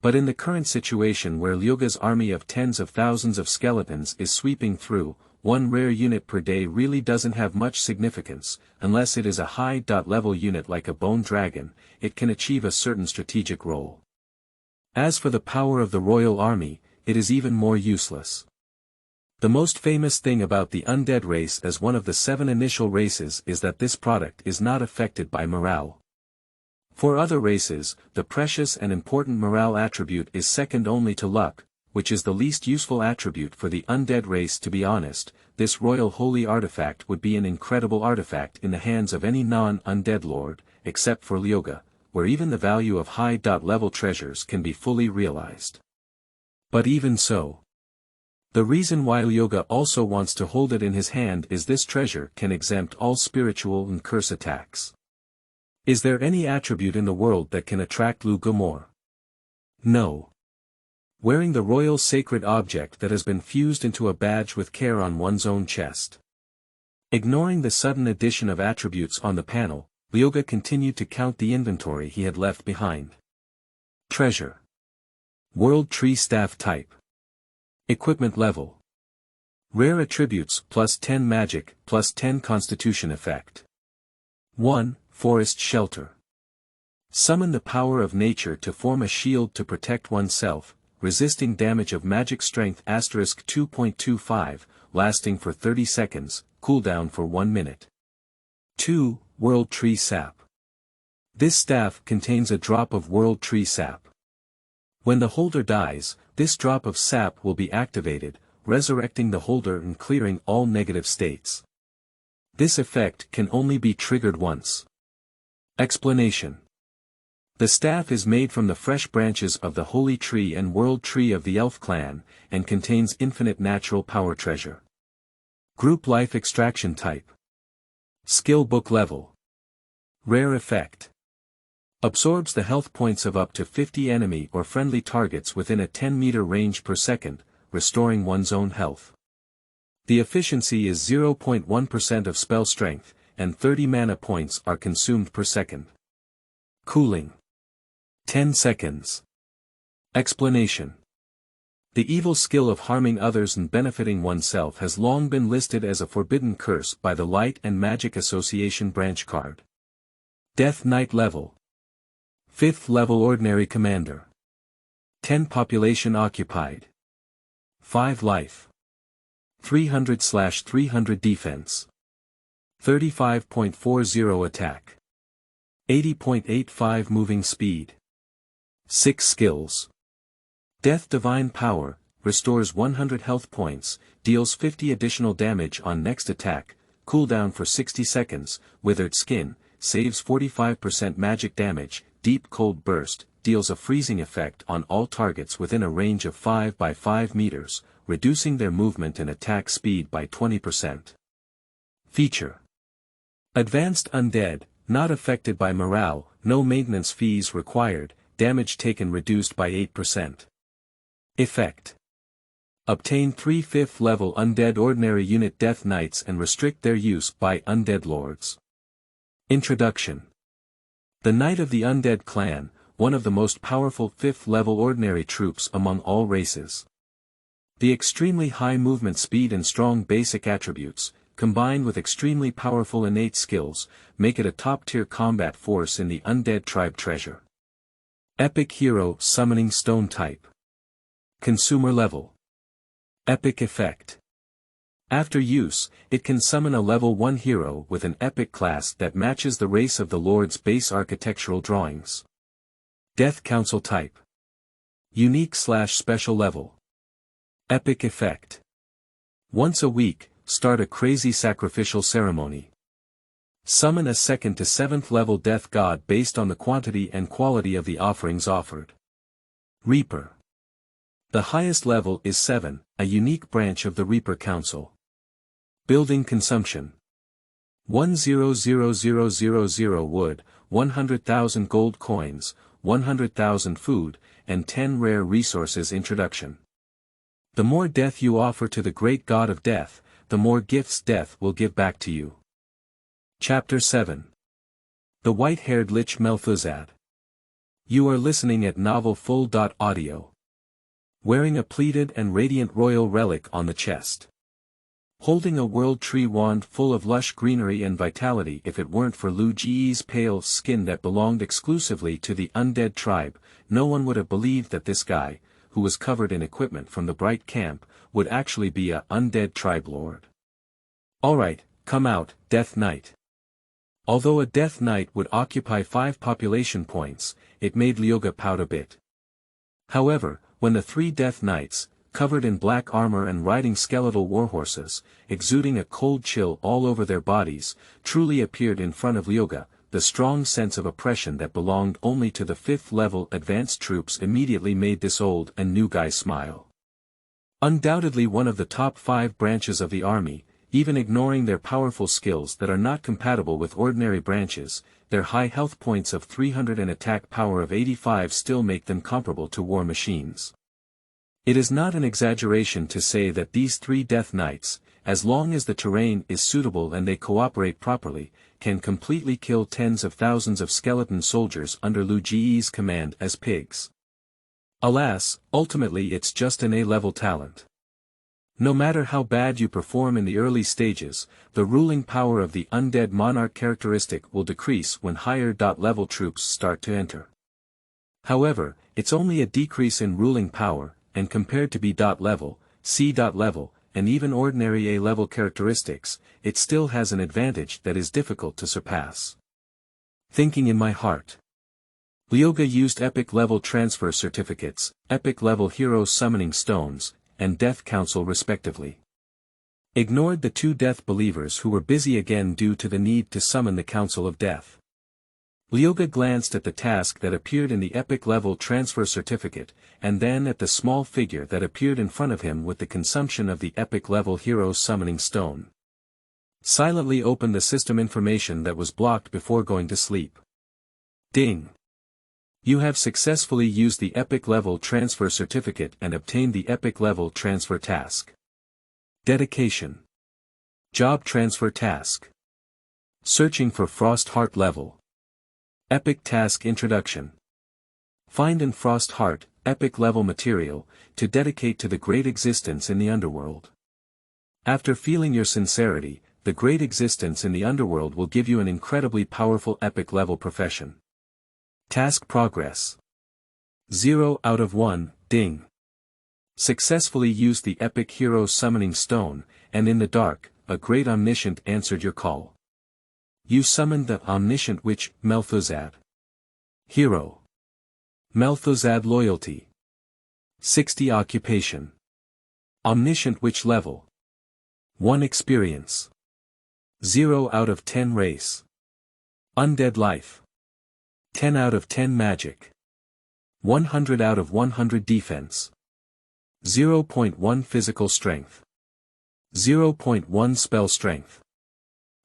But in the current situation where Lyoga's army of tens of thousands of skeletons is sweeping through, one rare unit per day really doesn't have much significance. Unless it is a high-level unit like a bone dragon, it can achieve a certain strategic role. As for the power of the royal army, it is even more useless. The most famous thing about the undead race as one of the 7 initial races is that this product is not affected by morale. For other races, the precious and important morale attribute is second only to luck, which is the least useful attribute for the undead race. To be honest, this royal holy artifact would be an incredible artifact in the hands of any non-undead lord, except for Lyoga, where even the value of high-level treasures can be fully realized. But even so, the reason why Lyoga also wants to hold it in his hand is this treasure can exempt all spiritual and curse attacks. Is there any attribute in the world that can attract Lyoga more? No. Wearing the royal sacred object that has been fused into a badge with care on one's own chest. Ignoring the sudden addition of attributes on the panel, Lyoga continued to count the inventory he had left behind. Treasure. World Tree Staff Type. Equipment Level. Rare Attributes plus 10 Magic plus 10 Constitution Effect. 1. Forest Shelter. Summon the power of nature to form a shield to protect oneself, resisting damage of magic strength *2.25, lasting for 30 seconds, cooldown for 1 minute. 2. World Tree Sap. This staff contains a drop of World Tree Sap. When the holder dies, this drop of sap will be activated, resurrecting the holder and clearing all negative states. This effect can only be triggered once. Explanation. The staff is made from the fresh branches of the Holy Tree and World Tree of the Elf Clan, and contains infinite natural power treasure. Group Life Extraction Type. Skill Book Level. Rare Effect. Absorbs the health points of up to 50 enemy or friendly targets within a 10-meter range per second, restoring one's own health. The efficiency is 0.1% of spell strength, and 30 mana points are consumed per second. Cooling. 10 seconds. Explanation. The evil skill of harming others and benefiting oneself has long been listed as a forbidden curse by the Light and Magic Association branch card. Death Knight Level. 5th level Ordinary Commander. 10 Population Occupied. 5 Life. 300/300 Defense. 35.40 Attack. 80.85 Moving Speed. 6 Skills. Death Divine Power, restores 100 health points, deals 50 additional damage on next attack, cooldown for 60 seconds, Withered Skin, saves 45% magic damage, Deep Cold Burst, deals a freezing effect on all targets within a range of 5 by 5 meters, reducing their movement and attack speed by 20%. Feature. Advanced Undead, not affected by morale, no maintenance fees required, damage taken reduced by 8%. Effect. Obtain 3 5th level Undead Ordinary Unit Death Knights and restrict their use by Undead Lords. Introduction. The Knight of the Undead Clan, one of the most powerful 5th level ordinary troops among all races. The extremely high movement speed and strong basic attributes, combined with extremely powerful innate skills, make it a top-tier combat force in the Undead Tribe treasure. Epic Hero Summoning Stone Type. Consumer Level. Epic Effect. After use, it can summon a level 1 hero with an epic class that matches the race of the Lord's base architectural drawings. Death Council Type. Unique/special level. Epic Effect. Once a week, start a crazy sacrificial ceremony. Summon a 2nd to 7th level death god based on the quantity and quality of the offerings offered. Reaper. The highest level is 7, a unique branch of the Reaper Council. Building Consumption. 100,000 wood, 100,000 gold coins, 100,000 food, and 10 rare resources. Introduction. The more death you offer to the great god of death, the more gifts death will give back to you. Chapter 7. The White-Haired Lich Mel'Thuzad. You are listening at Novel Full.audio. Wearing a pleated and radiant royal relic on the chest. Holding a world tree wand full of lush greenery and vitality. If it weren't for Lu Ji's pale skin that belonged exclusively to the undead tribe, no one would have believed that this guy, who was covered in equipment from the bright camp, would actually be a undead tribe lord. Alright, come out, Death Knight. Although a Death Knight would occupy 5 population points, it made Lyoga pout a bit. However, when the 3 Death Knights, covered in black armor and riding skeletal warhorses, exuding a cold chill all over their bodies, truly appeared in front of Lyoga, the strong sense of oppression that belonged only to the 5th level advanced troops immediately made this old and new guy smile. Undoubtedly one of the top 5 branches of the army, even ignoring their powerful skills that are not compatible with ordinary branches, their high health points of 300 and attack power of 85 still make them comparable to war machines. It is not an exaggeration to say that these 3 Death Knights, as long as the terrain is suitable and they cooperate properly, can completely kill tens of thousands of skeleton soldiers under Lu Ji's command as pigs. Alas, ultimately it's just an A-level talent. No matter how bad you perform in the early stages, the ruling power of the undead monarch characteristic will decrease when higher level troops start to enter. However, it's only a decrease in ruling power, and compared to B.level, C.level, and even ordinary A-level characteristics, it still has an advantage that is difficult to surpass. Thinking in my heart. Lyoga used epic level transfer certificates, epic level hero summoning stones, and death council respectively. Ignored the 2 death believers who were busy again due to the need to summon the council of death. Lyoga glanced at the task that appeared in the epic level transfer certificate, and then at the small figure that appeared in front of him with the consumption of the epic level hero summoning stone. Silently opened the system information that was blocked before going to sleep. Ding! You have successfully used the epic level transfer certificate and obtained the epic level transfer task. Dedication. Job transfer task. Searching for Frost Heart level. Epic task introduction. Find in Frost Heart, epic level material, to dedicate to the great existence in the underworld. After feeling your sincerity, the great existence in the underworld will give you an incredibly powerful epic level profession. Task progress. 0 out of 1, ding. Successfully used the epic hero summoning stone, and in the dark, a great omniscient answered your call. You summoned the omniscient witch, Mel'Thuzad. Hero. Mel'Thuzad loyalty. 60 occupation. Omniscient witch level. 1 experience. 0 out of 10 race. Undead life. 10 out of 10 magic. 100 out of 100 defense. 0.1 physical strength. 0.1 spell strength.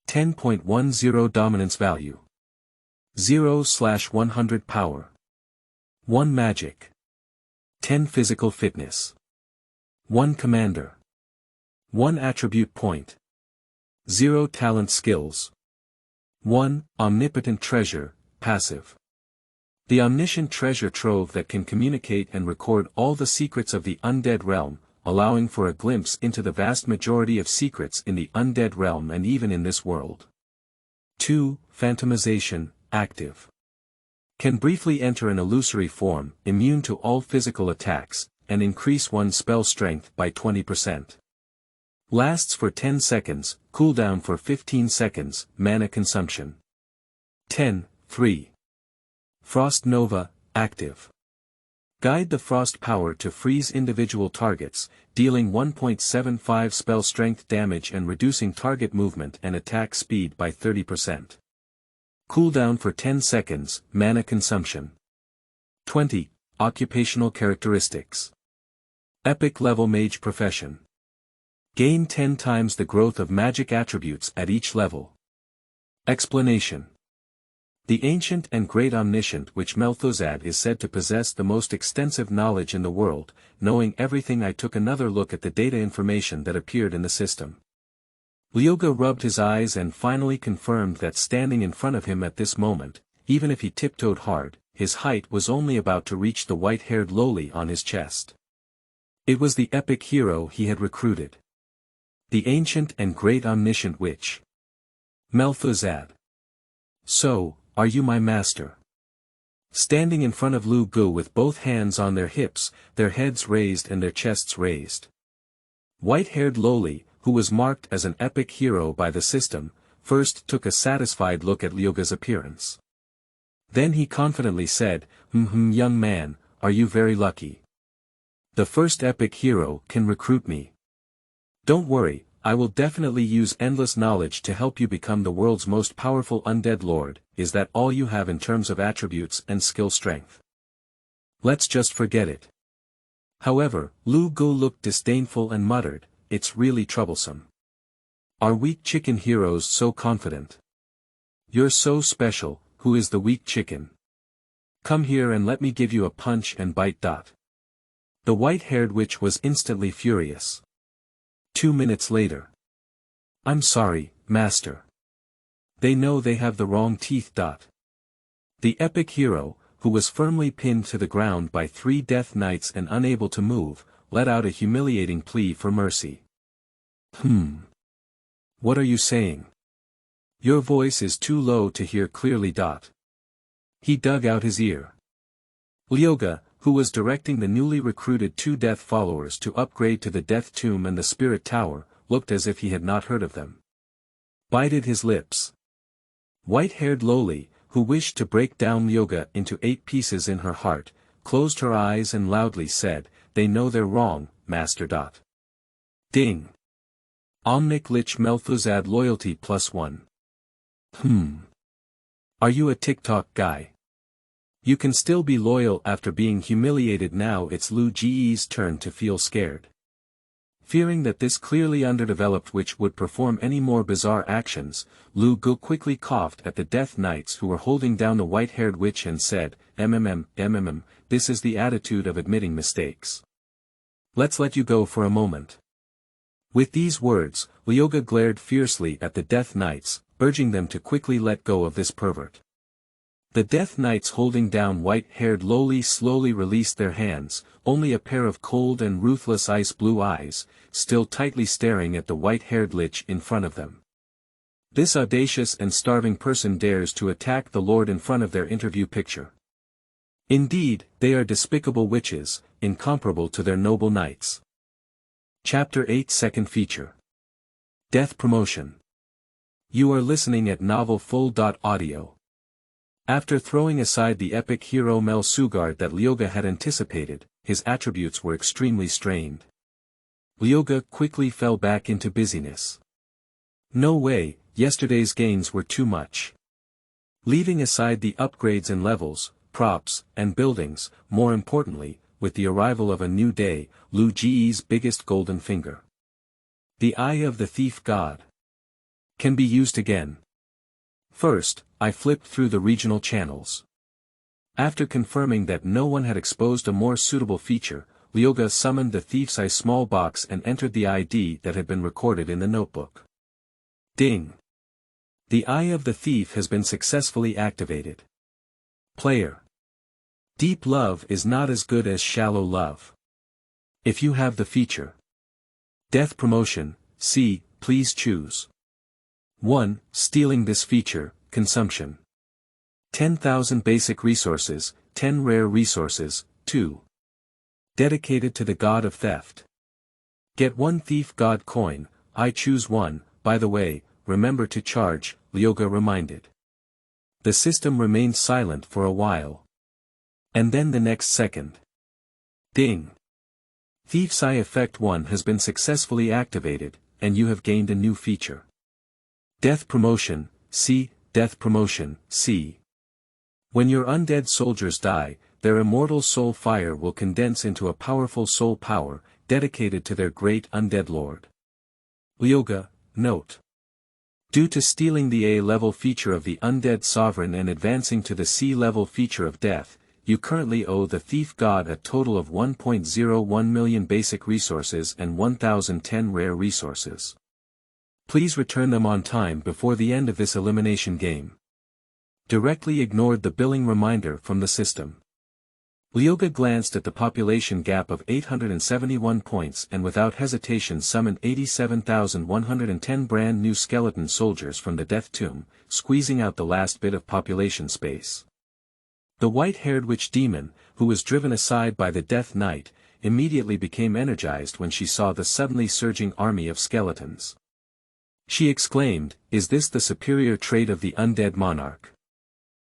10.10 dominance value. 0/100 power. 1 magic. 10 physical fitness. 1 commander. 1 attribute point. 0 talent skills. 1 omnipotent treasure, passive. The omniscient treasure trove that can communicate and record all the secrets of the undead realm, allowing for a glimpse into the vast majority of secrets in the undead realm and even in this world. 2. Phantomization, active. Can briefly enter an illusory form, immune to all physical attacks, and increase one's spell strength by 20%. Lasts for 10 seconds, cooldown for 15 seconds, mana consumption. 10. 3. Frost Nova, active. Guide the frost power to freeze individual targets, dealing 1.75 spell strength damage and reducing target movement and attack speed by 30%. Cooldown for 10 seconds, mana consumption. 20. Occupational characteristics. Epic level mage profession. Gain 10 times the growth of magic attributes at each level. Explanation. The ancient and great omniscient which Mel'Thuzad is said to possess the most extensive knowledge in the world, knowing everything. I took another look at the data information that appeared in the system. Lyoga rubbed his eyes and finally confirmed that standing in front of him at this moment, even if he tiptoed hard, his height was only about to reach the white-haired lowly on his chest. It was the epic hero he had recruited. The ancient and great omniscient witch. Mel'Thuzad. So, are you my master? Standing in front of Lu Gu with both hands on their hips, their heads raised and their chests raised. White-haired lowly, who was marked as an epic hero by the system, first took a satisfied look at Lyoga's appearance. Then he confidently said, young man, are you very lucky? The first epic hero can recruit me. Don't worry, I will definitely use endless knowledge to help you become the world's most powerful undead lord. Is that all you have in terms of attributes and skill strength? Let's just forget it. However, Lu Gu looked disdainful and muttered, it's really troublesome. Are weak chicken heroes so confident? You're so special, who is the weak chicken? Come here and let me give you a punch and bite. The white-haired witch was instantly furious. 2 minutes later. I'm sorry, master. They know they have the wrong teeth. The epic hero, who was firmly pinned to the ground by 3 death knights and unable to move, let out a humiliating plea for mercy. What are you saying? Your voice is too low to hear clearly. He dug out his ear. Lyoga, who was directing the newly recruited 2 death followers to upgrade to the Death Tomb and the Spirit Tower, looked as if he had not heard of them. Bited his lips. White-haired lowly, who wished to break down Lyoga into 8 pieces in her heart, closed her eyes and loudly said, they know they're wrong, master. Ding. Omnic Lich Mel'Thuzad loyalty +1. Are you a TikTok guy? You can still be loyal after being humiliated. Now it's Lu Ge's turn to feel scared. Fearing that this clearly underdeveloped witch would perform any more bizarre actions, Lu Gu quickly coughed at the death knights who were holding down the white-haired witch and said, this is the attitude of admitting mistakes. Let's let you go for a moment. With these words, Lyoga glared fiercely at the death knights, urging them to quickly let go of this pervert. The death knights holding down white-haired lowly slowly released their hands, only a pair of cold and ruthless ice-blue eyes, still tightly staring at the white-haired lich in front of them. This audacious and starving person dares to attack the lord in front of their interview picture. Indeed, they are despicable witches, incomparable to their noble knights. Chapter 8 Second Feature. Death Promotion. You are listening at novelfull.audio. After throwing aside the epic hero Mel'Thuzad that Lyoga had anticipated, his attributes were extremely strained. Lyoga quickly fell back into busyness. No way, yesterday's gains were too much. Leaving aside the upgrades in levels, props, and buildings, more importantly, with the arrival of a new day, Lu Ge's biggest golden finger. The Eye of the Thief God. Can be used again. First, I flipped through the regional channels. After confirming that no one had exposed a more suitable feature, Lyoga summoned the Thief's Eye small box and entered the ID that had been recorded in the notebook. Ding! The Eye of the Thief has been successfully activated. Player. Deep love is not as good as shallow love. If you have the feature. Death Promotion, C, please choose. 1. Stealing this feature, consumption. 10,000 basic resources, 10 rare resources. 2. Dedicated to the god of theft. Get 1 thief god coin. I choose 1, by the way, remember to charge, Lyoga reminded. The system remained silent for a while. And then the next second. Ding! Thief's Eye Effect 1 has been successfully activated, and you have gained a new feature. Death Promotion, C, Death Promotion, C. When your undead soldiers die, their immortal soul fire will condense into a powerful soul power, dedicated to their great undead lord. Lyoga, note. Due to stealing the A-level feature of the Undead Sovereign and advancing to the C-level feature of Death, you currently owe the Thief God a total of 1.01 million basic resources and 1010 rare resources. Please return them on time before the end of this elimination game. Directly ignored the billing reminder from the system. Lyoga glanced at the population gap of 871 points and without hesitation summoned 87,110 brand new skeleton soldiers from the Death Tomb, squeezing out the last bit of population space. The white-haired witch demon, who was driven aside by the Death Knight, immediately became energized when she saw the suddenly surging army of skeletons. She exclaimed, "Is this the superior trait of the Undead Monarch?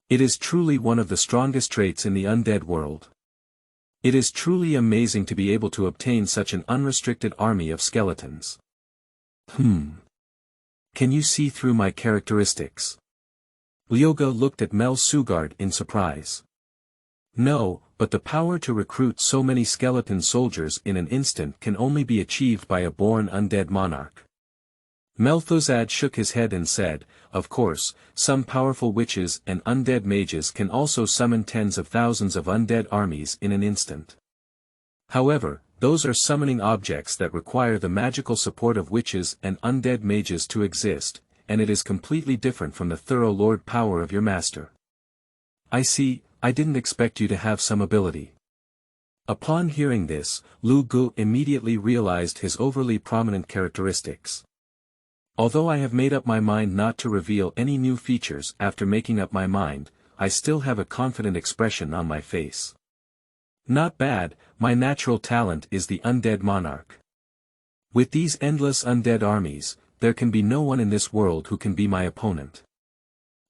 It is truly one of the strongest traits in the undead world. It is truly amazing to be able to obtain such an unrestricted army of skeletons. Can you see through my characteristics?" Lyoga looked at Mel'Thuzad in surprise. "No, but the power to recruit so many skeleton soldiers in an instant can only be achieved by a born undead monarch." Mel'Thuzad shook his head and said, "Of course, some powerful witches and undead mages can also summon tens of thousands of undead armies in an instant. However, those are summoning objects that require the magical support of witches and undead mages to exist, and it is completely different from the thorough lord power of your master." "I see, I didn't expect you to have some ability." Upon hearing this, Lu Gu immediately realized his overly prominent characteristics. "Although I have made up my mind not to reveal any new features after making up my mind, I still have a confident expression on my face. Not bad, my natural talent is the Undead Monarch. With these endless undead armies, there can be no one in this world who can be my opponent.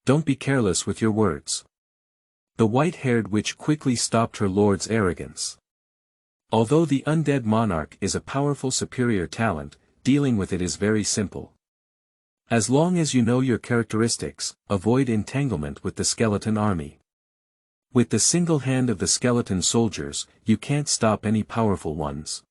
Don't be careless with your words." The white-haired witch quickly stopped her lord's arrogance. Although the Undead Monarch is a powerful superior talent, dealing with it is very simple. As long as you know your characteristics, avoid entanglement with the skeleton army. With the single hand of the skeleton soldiers, you can't stop any powerful ones.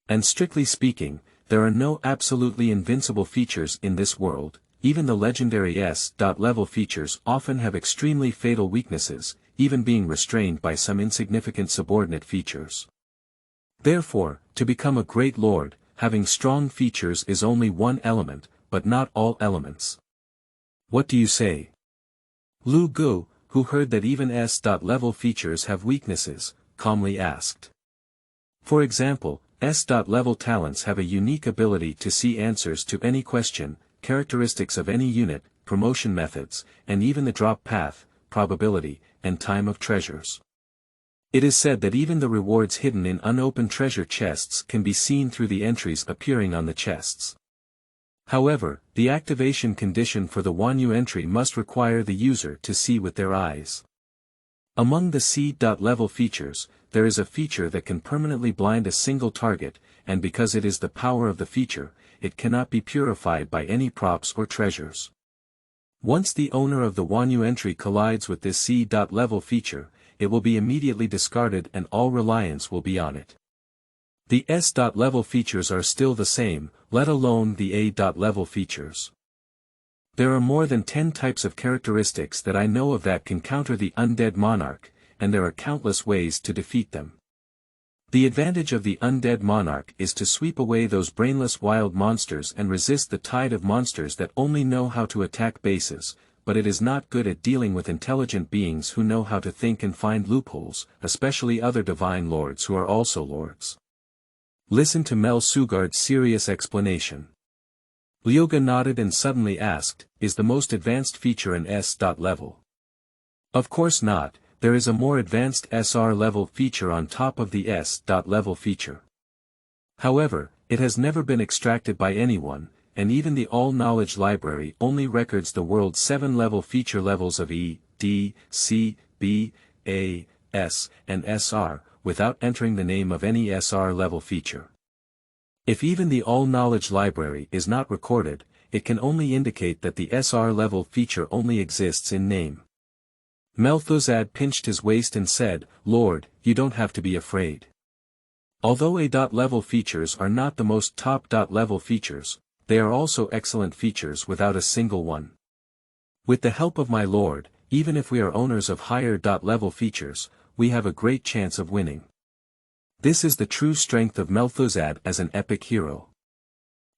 And strictly speaking, there are no absolutely invincible features in this world, even the legendary S.level features often have extremely fatal weaknesses, even being restrained by some insignificant subordinate features. Therefore, to become a great lord, having strong features is only one element, but not all elements. What do you say?" Lu Gu, who heard that even S.level features have weaknesses, calmly asked. For example, S.level talents have a unique ability to see answers to any question, characteristics of any unit, promotion methods, and even the drop path, probability, and time of treasures. It is said that even the rewards hidden in unopened treasure chests can be seen through the entries appearing on the chests. However, the activation condition for the Wanyu entry must require the user to see with their eyes. Among the C.level features, there is a feature that can permanently blind a single target, and because it is the power of the feature, it cannot be purified by any props or treasures. Once the owner of the Wanyu entry collides with this C.level feature, it will be immediately discarded and all reliance will be on it. The S.level features are still the same, let alone the A.level features. There are more than 10 types of characteristics that I know of that can counter the Undead Monarch, and there are countless ways to defeat them. The advantage of the Undead Monarch is to sweep away those brainless wild monsters and resist the tide of monsters that only know how to attack bases, but it is not good at dealing with intelligent beings who know how to think and find loopholes, especially other divine lords who are also lords. Listen to Mel'Thuzad's serious explanation. Lyoga nodded and suddenly asked, "Is the most advanced feature an S.level?" "Of course not, there is a more advanced SR-level feature on top of the S.level feature. However, it has never been extracted by anyone, and even the All-Knowledge Library only records the world's 7-level feature levels of E, D, C, B, A, S, and SR, without entering the name of any SR-level feature. If even the All-Knowledge Library is not recorded, it can only indicate that the SR-level feature only exists in name." Mel'Thuzad pinched his waist and said, "Lord, you don't have to be afraid. Although A.level features are not the most top.level features, they are also excellent features without a single one. With the help of my lord, even if we are owners of higher level features, we have a great chance of winning. This is the true strength of Mel'Thuzad as an epic hero.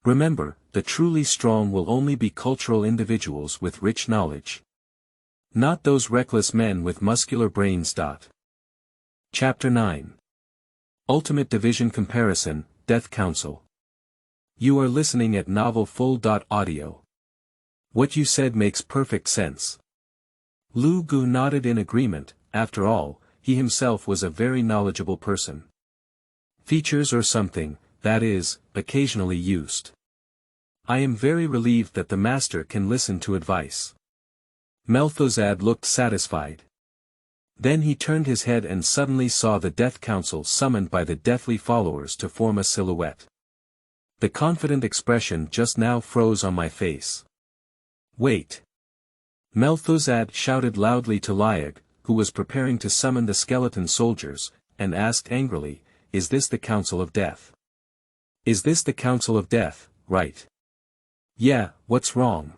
Remember, the truly strong will only be cultural individuals with rich knowledge. Not those reckless men with muscular brains. Chapter 9. Ultimate Division Comparison, Death Council. You are listening at Novel Full. Audio. What you said makes perfect sense. Lu Gu nodded in agreement. After all, he himself was a very knowledgeable person. Features or something, that is, occasionally used. I am very relieved that the master can listen to advice. Mel'Thuzad looked satisfied. Then he turned his head and suddenly saw the Death Council summoned by the deathly followers to form a silhouette. The confident expression just now froze on my face. Wait! Mel'Thuzad shouted loudly to Liag, who was preparing to summon the skeleton soldiers, and asked angrily, "Is this the Council of Death? Is this the Council of Death, right?" "Yeah, what's wrong?"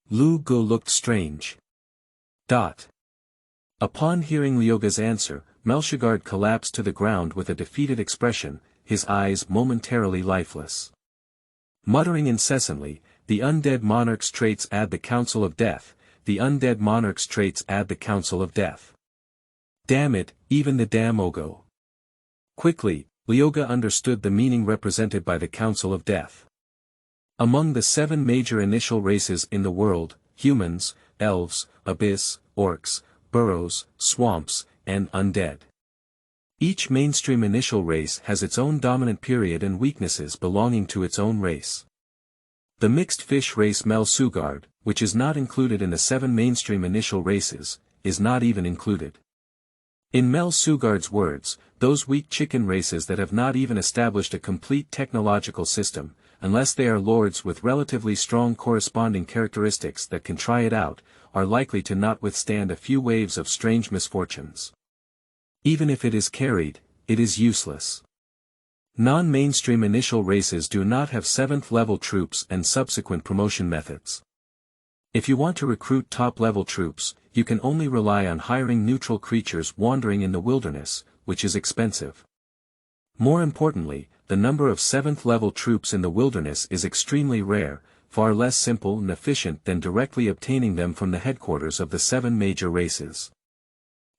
Lu Gu looked strange. Upon hearing Lyoga's answer, Mel'Thuzad collapsed to the ground with a defeated expression, his eyes momentarily lifeless. Muttering incessantly, "The undead monarch's traits add the Council of Death, the undead monarch's traits add the Council of Death. Damn it, even the damn Ogo." Quickly, Lyoga understood the meaning represented by the Council of Death. Among the 7 major initial races in the world, humans, elves, abyss, orcs, burrows, swamps, and undead. Each mainstream initial race has its own dominant period and weaknesses belonging to its own race. The mixed fish race Mel'Thuzad, which is not included in the 7 mainstream initial races, is not even included. In Mel'Thuzad's words, those weak chicken races that have not even established a complete technological system, unless they are lords with relatively strong corresponding characteristics that can try it out, are likely to not withstand a few waves of strange misfortunes. Even if it is carried, it is useless. Non-mainstream initial races do not have 7th level troops and subsequent promotion methods. If you want to recruit top-level troops, you can only rely on hiring neutral creatures wandering in the wilderness, which is expensive. More importantly, the number of 7th level troops in the wilderness is extremely rare, far less simple and efficient than directly obtaining them from the headquarters of the 7 major races.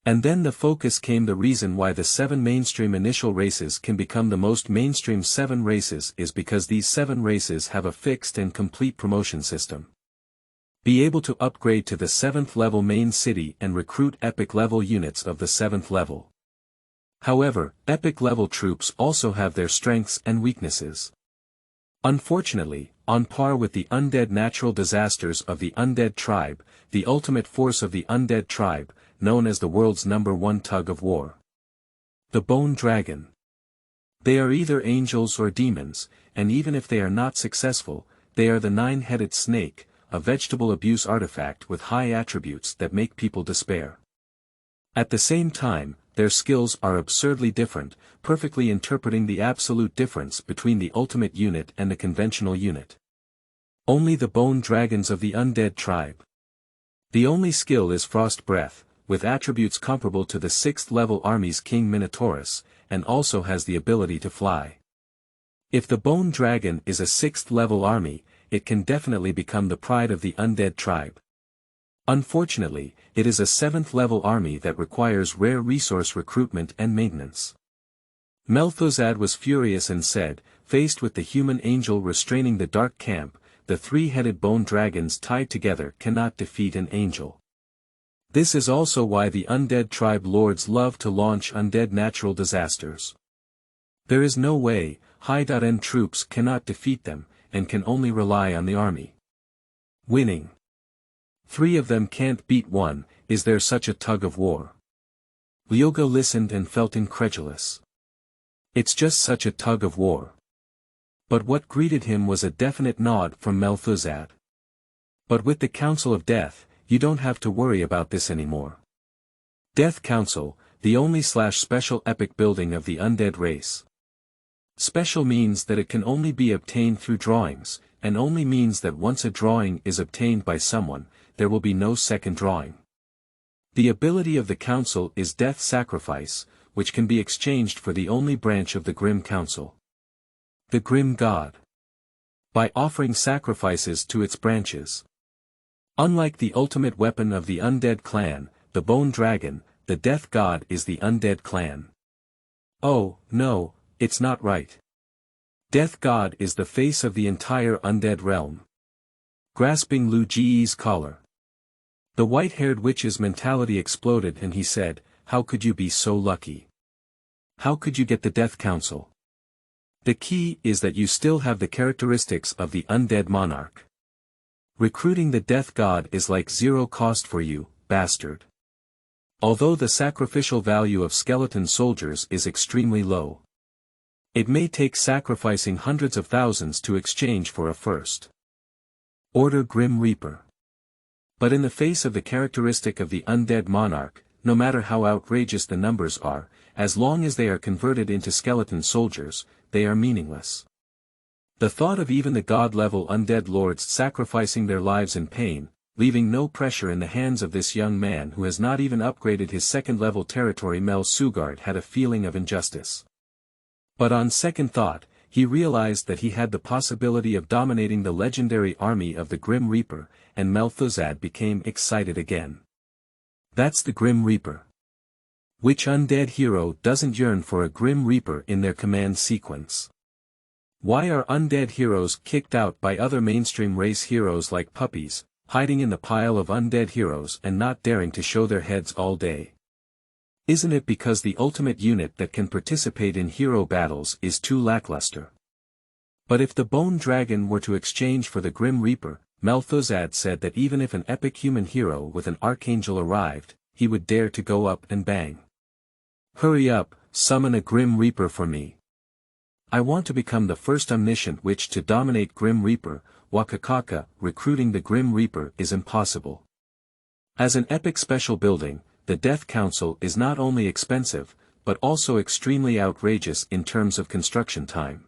And then the focus came. The reason why the 7 mainstream initial races can become the most mainstream 7 races is because these 7 races have a fixed and complete promotion system. Be able to upgrade to the 7th level main city and recruit epic level units of the 7th level. However, epic level troops also have their strengths and weaknesses. Unfortunately, on par with the undead natural disasters of the undead tribe, the ultimate force of the undead tribe, known as the world's #1 tug of war. The Bone Dragon. They are either angels or demons, and even if they are not successful, they are the 9-headed snake, a vegetable abuse artifact with high attributes that make people despair. At the same time, their skills are absurdly different, perfectly interpreting the absolute difference between the ultimate unit and the conventional unit. Only the bone dragons of the undead tribe. The only skill is Frost Breath, with attributes comparable to the 6th level army's King Minotaurus, and also has the ability to fly. If the bone dragon is a 6th level army, it can definitely become the pride of the undead tribe. Unfortunately, it is a 7th level army that requires rare resource recruitment and maintenance. Mel'Thuzad was furious and said, faced with the human angel restraining the dark camp, the 3-headed bone dragons tied together cannot defeat an angel. This is also why the undead tribe lords love to launch undead natural disasters. There is no way, high-end troops cannot defeat them, and can only rely on the army. Winning. 3 of them can't beat 1, is there such a tug of war? Lyoga listened and felt incredulous. It's just such a tug of war. But what greeted him was a definite nod from Mel'Thuzad. But with the Council of Death, you don't have to worry about this anymore. Death Council, the only special epic building of the undead race. Special means that it can only be obtained through drawings, and only means that once a drawing is obtained by someone, there will be no second drawing. The ability of the council is death sacrifice, which can be exchanged for the only branch of the Grim Council. The Grim God. By offering sacrifices to its branches. Unlike the ultimate weapon of the Undead clan, the Bone Dragon, the Death God is the Undead clan. Oh, no, it's not right. Death God is the face of the entire Undead realm. Grasping Lu Ji's collar. The white-haired witch's mentality exploded and he said, "How could you be so lucky? How could you get the Death Council? The key is that you still have the characteristics of the Undead Monarch. Recruiting the Death God is like zero cost for you, bastard. Although the sacrificial value of skeleton soldiers is extremely low. It may take sacrificing hundreds of thousands to exchange for a first order Grim Reaper. But in the face of the characteristic of the Undead Monarch, no matter how outrageous the numbers are, as long as they are converted into skeleton soldiers, they are meaningless. The thought of even the god-level undead lords sacrificing their lives in pain, leaving no pressure in the hands of this young man who has not even upgraded his second-level territory Mel'Thuzad had a feeling of injustice. But on second thought, he realized that he had the possibility of dominating the legendary army of the Grim Reaper, and Mel'Thuzad became excited again. That's the Grim Reaper. Which undead hero doesn't yearn for a Grim Reaper in their command sequence? Why are undead heroes kicked out by other mainstream race heroes like puppies, hiding in the pile of undead heroes and not daring to show their heads all day? Isn't it because the ultimate unit that can participate in hero battles is too lackluster? But if the Bone Dragon were to exchange for the Grim Reaper, Mel'Thuzad said that even if an epic human hero with an archangel arrived, he would dare to go up and bang. Hurry up, summon a Grim Reaper for me. I want to become the first omniscient witch to dominate Grim Reaper. Wakakaka, recruiting the Grim Reaper is impossible. As an epic special building, the Death Council is not only expensive, but also extremely outrageous in terms of construction time.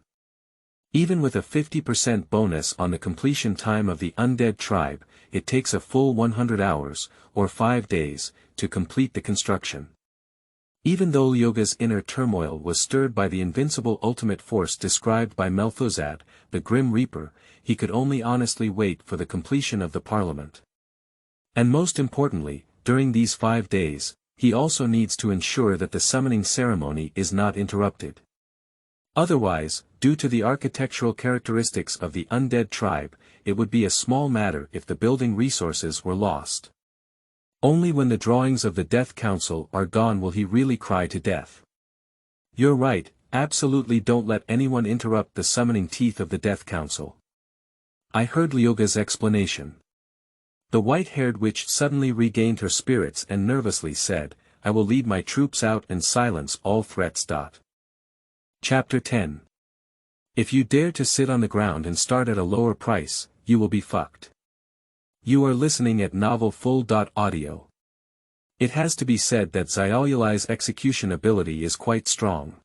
Even with a 50% bonus on the completion time of the Undead tribe, it takes a full 100 hours, or 5 days, to complete the construction. Even though Lyoga's inner turmoil was stirred by the invincible ultimate force described by Mel'Thuzad, the Grim Reaper, he could only honestly wait for the completion of the parliament. And most importantly, during these 5 days, he also needs to ensure that the summoning ceremony is not interrupted. Otherwise, due to the architectural characteristics of the Undead tribe, it would be a small matter if the building resources were lost. Only when the drawings of the Death Council are gone will he really cry to death. You're right, absolutely don't let anyone interrupt the summoning teeth of the Death Council. I heard Lyoga's explanation. The white-haired witch suddenly regained her spirits and nervously said, I will lead my troops out and silence all threats. Chapter 10. If you dare to sit on the ground and start at a lower price, you will be fucked. You are listening at Novel Full. Audio. It has to be said that Xiaoyuli's execution ability is quite strong.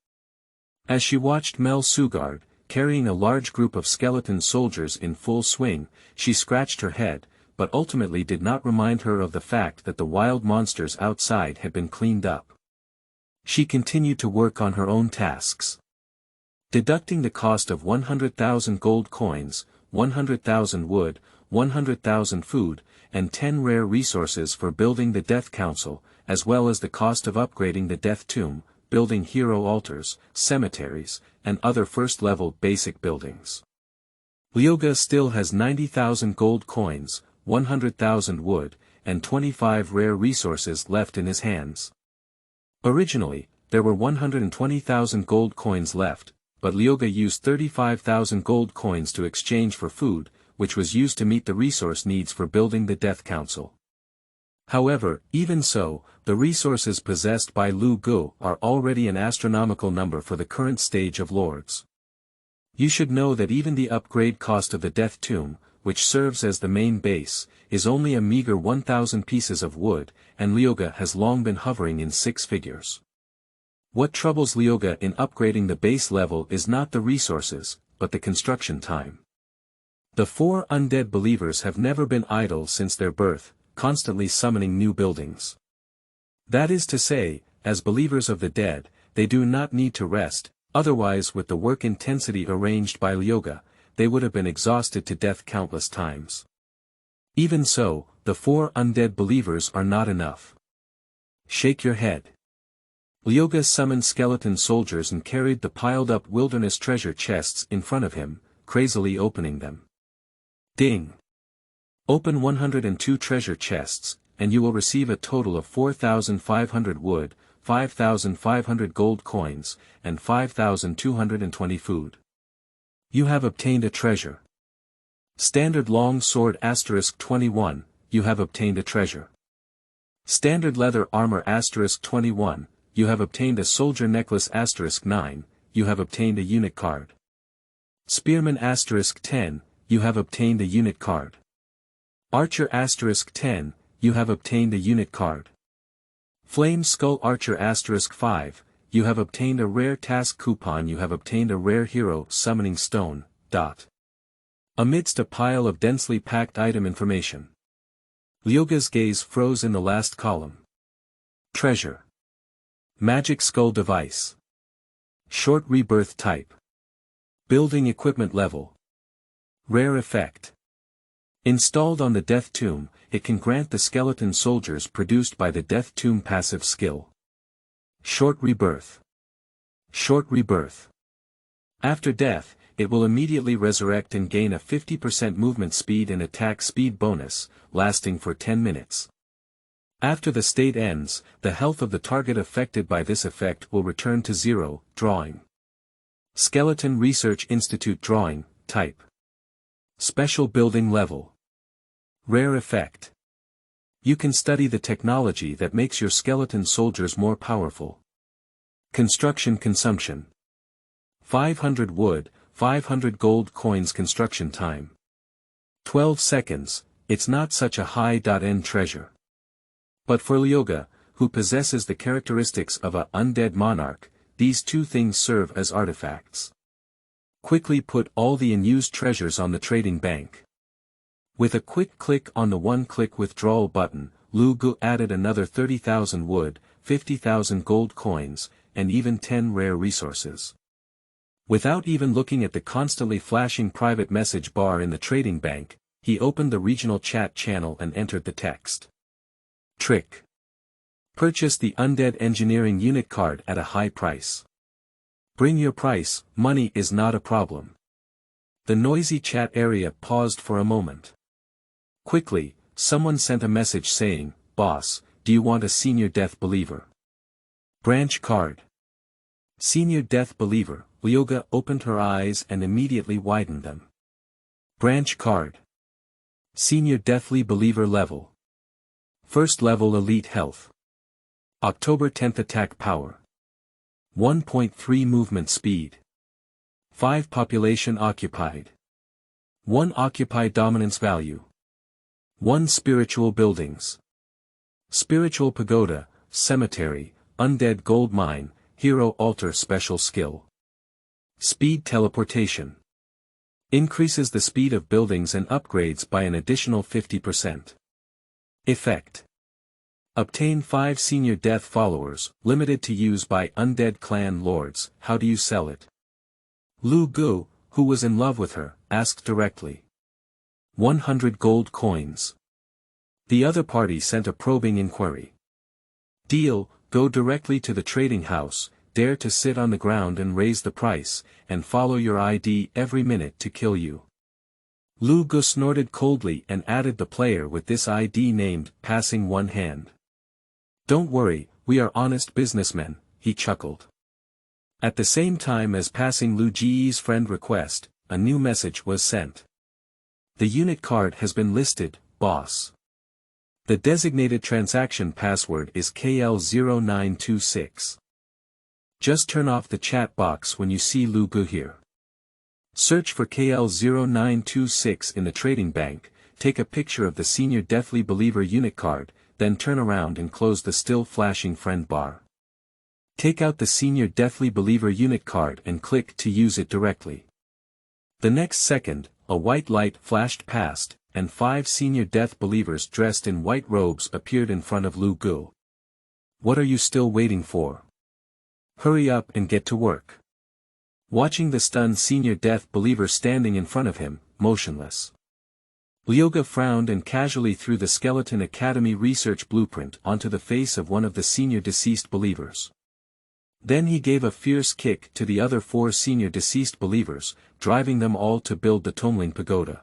As she watched Mel'Thuzad, carrying a large group of skeleton soldiers in full swing, she scratched her head, but ultimately did not remind her of the fact that the wild monsters outside had been cleaned up. She continued to work on her own tasks. Deducting the cost of 100,000 gold coins, 100,000 wood, 100,000 food, and 10 rare resources for building the Death Council, as well as the cost of upgrading the Death Tomb, building hero altars, cemeteries, and other first-level basic buildings. Lyoga still has 90,000 gold coins, 100,000 wood, and 25 rare resources left in his hands. Originally, there were 120,000 gold coins left, but Lyoga used 35,000 gold coins to exchange for food, which was used to meet the resource needs for building the Death Council. However, even so, the resources possessed by Lu Gu are already an astronomical number for the current stage of lords. You should know that even the upgrade cost of the Death Tomb, which serves as the main base, is only a meager 1,000 pieces of wood, and Lyoga has long been hovering in 6 figures. What troubles Lyoga in upgrading the base level is not the resources, but the construction time. The 4 undead believers have never been idle since their birth, constantly summoning new buildings. That is to say, as believers of the dead, they do not need to rest, otherwise with the work intensity arranged by Lyoga, they would have been exhausted to death countless times. Even so, the 4 undead believers are not enough. Shake your head. Lyoga summoned skeleton soldiers and carried the piled-up wilderness treasure chests in front of him, crazily opening them. Ding! Open 102 treasure chests, and you will receive a total of 4,500 wood, 5,500 gold coins, and 5,220 food. You have obtained a treasure. Standard long sword *21, you have obtained a treasure. Standard leather armor *21, you have obtained a soldier necklace *9, you have obtained a unit card. Spearman *10, you have obtained a unit card. Archer *10, you have obtained a unit card. Flame Skull Archer *5, you have obtained a rare task coupon, you have obtained a rare hero summoning stone. Amidst a pile of densely packed item information, Lyoga's gaze froze in the last column. Treasure. Magic Skull Device. Short Rebirth Type. Building Equipment Level. Rare Effect. Installed on the Death Tomb, it can grant the skeleton soldiers produced by the Death Tomb passive skill. Short Rebirth. Short Rebirth. After death, it will immediately resurrect and gain a 50% movement speed and attack speed bonus, lasting for 10 minutes. After the state ends, the health of the target affected by this effect will return to 0, drawing. Skeleton Research Institute Drawing, Type. Special Building Level. Rare Effect. You can study the technology that makes your skeleton soldiers more powerful. Construction Consumption. 500 wood, 500 gold coins. Construction time. 12 seconds, it's not such a high-end treasure. But for Lyoga, who possesses the characteristics of a undead monarch, these two things serve as artifacts. Quickly put all the unused treasures on the trading bank. With a quick click on the one-click withdrawal button, Lyoga added another 30,000 wood, 50,000 gold coins, and even 10 rare resources. Without even looking at the constantly flashing private message bar in the trading bank, he opened the regional chat channel and entered the text. Trick. Purchase the Undead Engineering unit card at a high price. Bring your price, money is not a problem. The noisy chat area paused for a moment. Quickly, someone sent a message saying, "Boss, do you want a Senior Death Believer?" Branch card. Senior Death Believer. Lyoga opened her eyes and immediately widened them. Branch card. Senior Deathly Believer level. First level Elite Health. October 10th Attack Power. 1.3 Movement Speed. 5 Population Occupied. 1 Occupied Dominance Value. 1 Spiritual Buildings. Spiritual Pagoda, Cemetery, Undead Gold Mine, Hero Altar Special Skill. Speed Teleportation. Increases the speed of buildings and upgrades by an additional 50%. Effect. Obtain 5 Senior Death Followers, limited to use by Undead Clan Lords. How do you sell it? Lyoga, who was in love with her, asked directly. 100 gold coins. The other party sent a probing inquiry. Deal, go directly to the trading house, dare to sit on the ground and raise the price, and follow your ID every minute to kill you. Lyoga snorted coldly and added the player with this ID named, passing one hand. Don't worry, we are honest businessmen, he chuckled. At the same time as passing Lyoga's friend request, a new message was sent. The unit card has been listed, boss. The designated transaction password is KL0926. Just turn off the chat box when you see Lyoga here. Search for KL0926 in the trading bank, take a picture of the Senior Deathly Believer unit card, then turn around and close the still flashing friend bar. Take out the Senior Deathly Believer unit card and click to use it directly. The next second, A white light flashed past, and 5 senior death believers dressed in white robes appeared in front of Lu Gu. What are you still waiting for? Hurry up and get to work. Watching the stunned senior death believer standing in front of him, motionless. Liuge frowned and casually threw the Skeleton Academy research blueprint onto the face of one of the senior deceased believers. Then he gave a fierce kick to the other 4 senior deceased believers, driving them all to build the Tumbling Pagoda.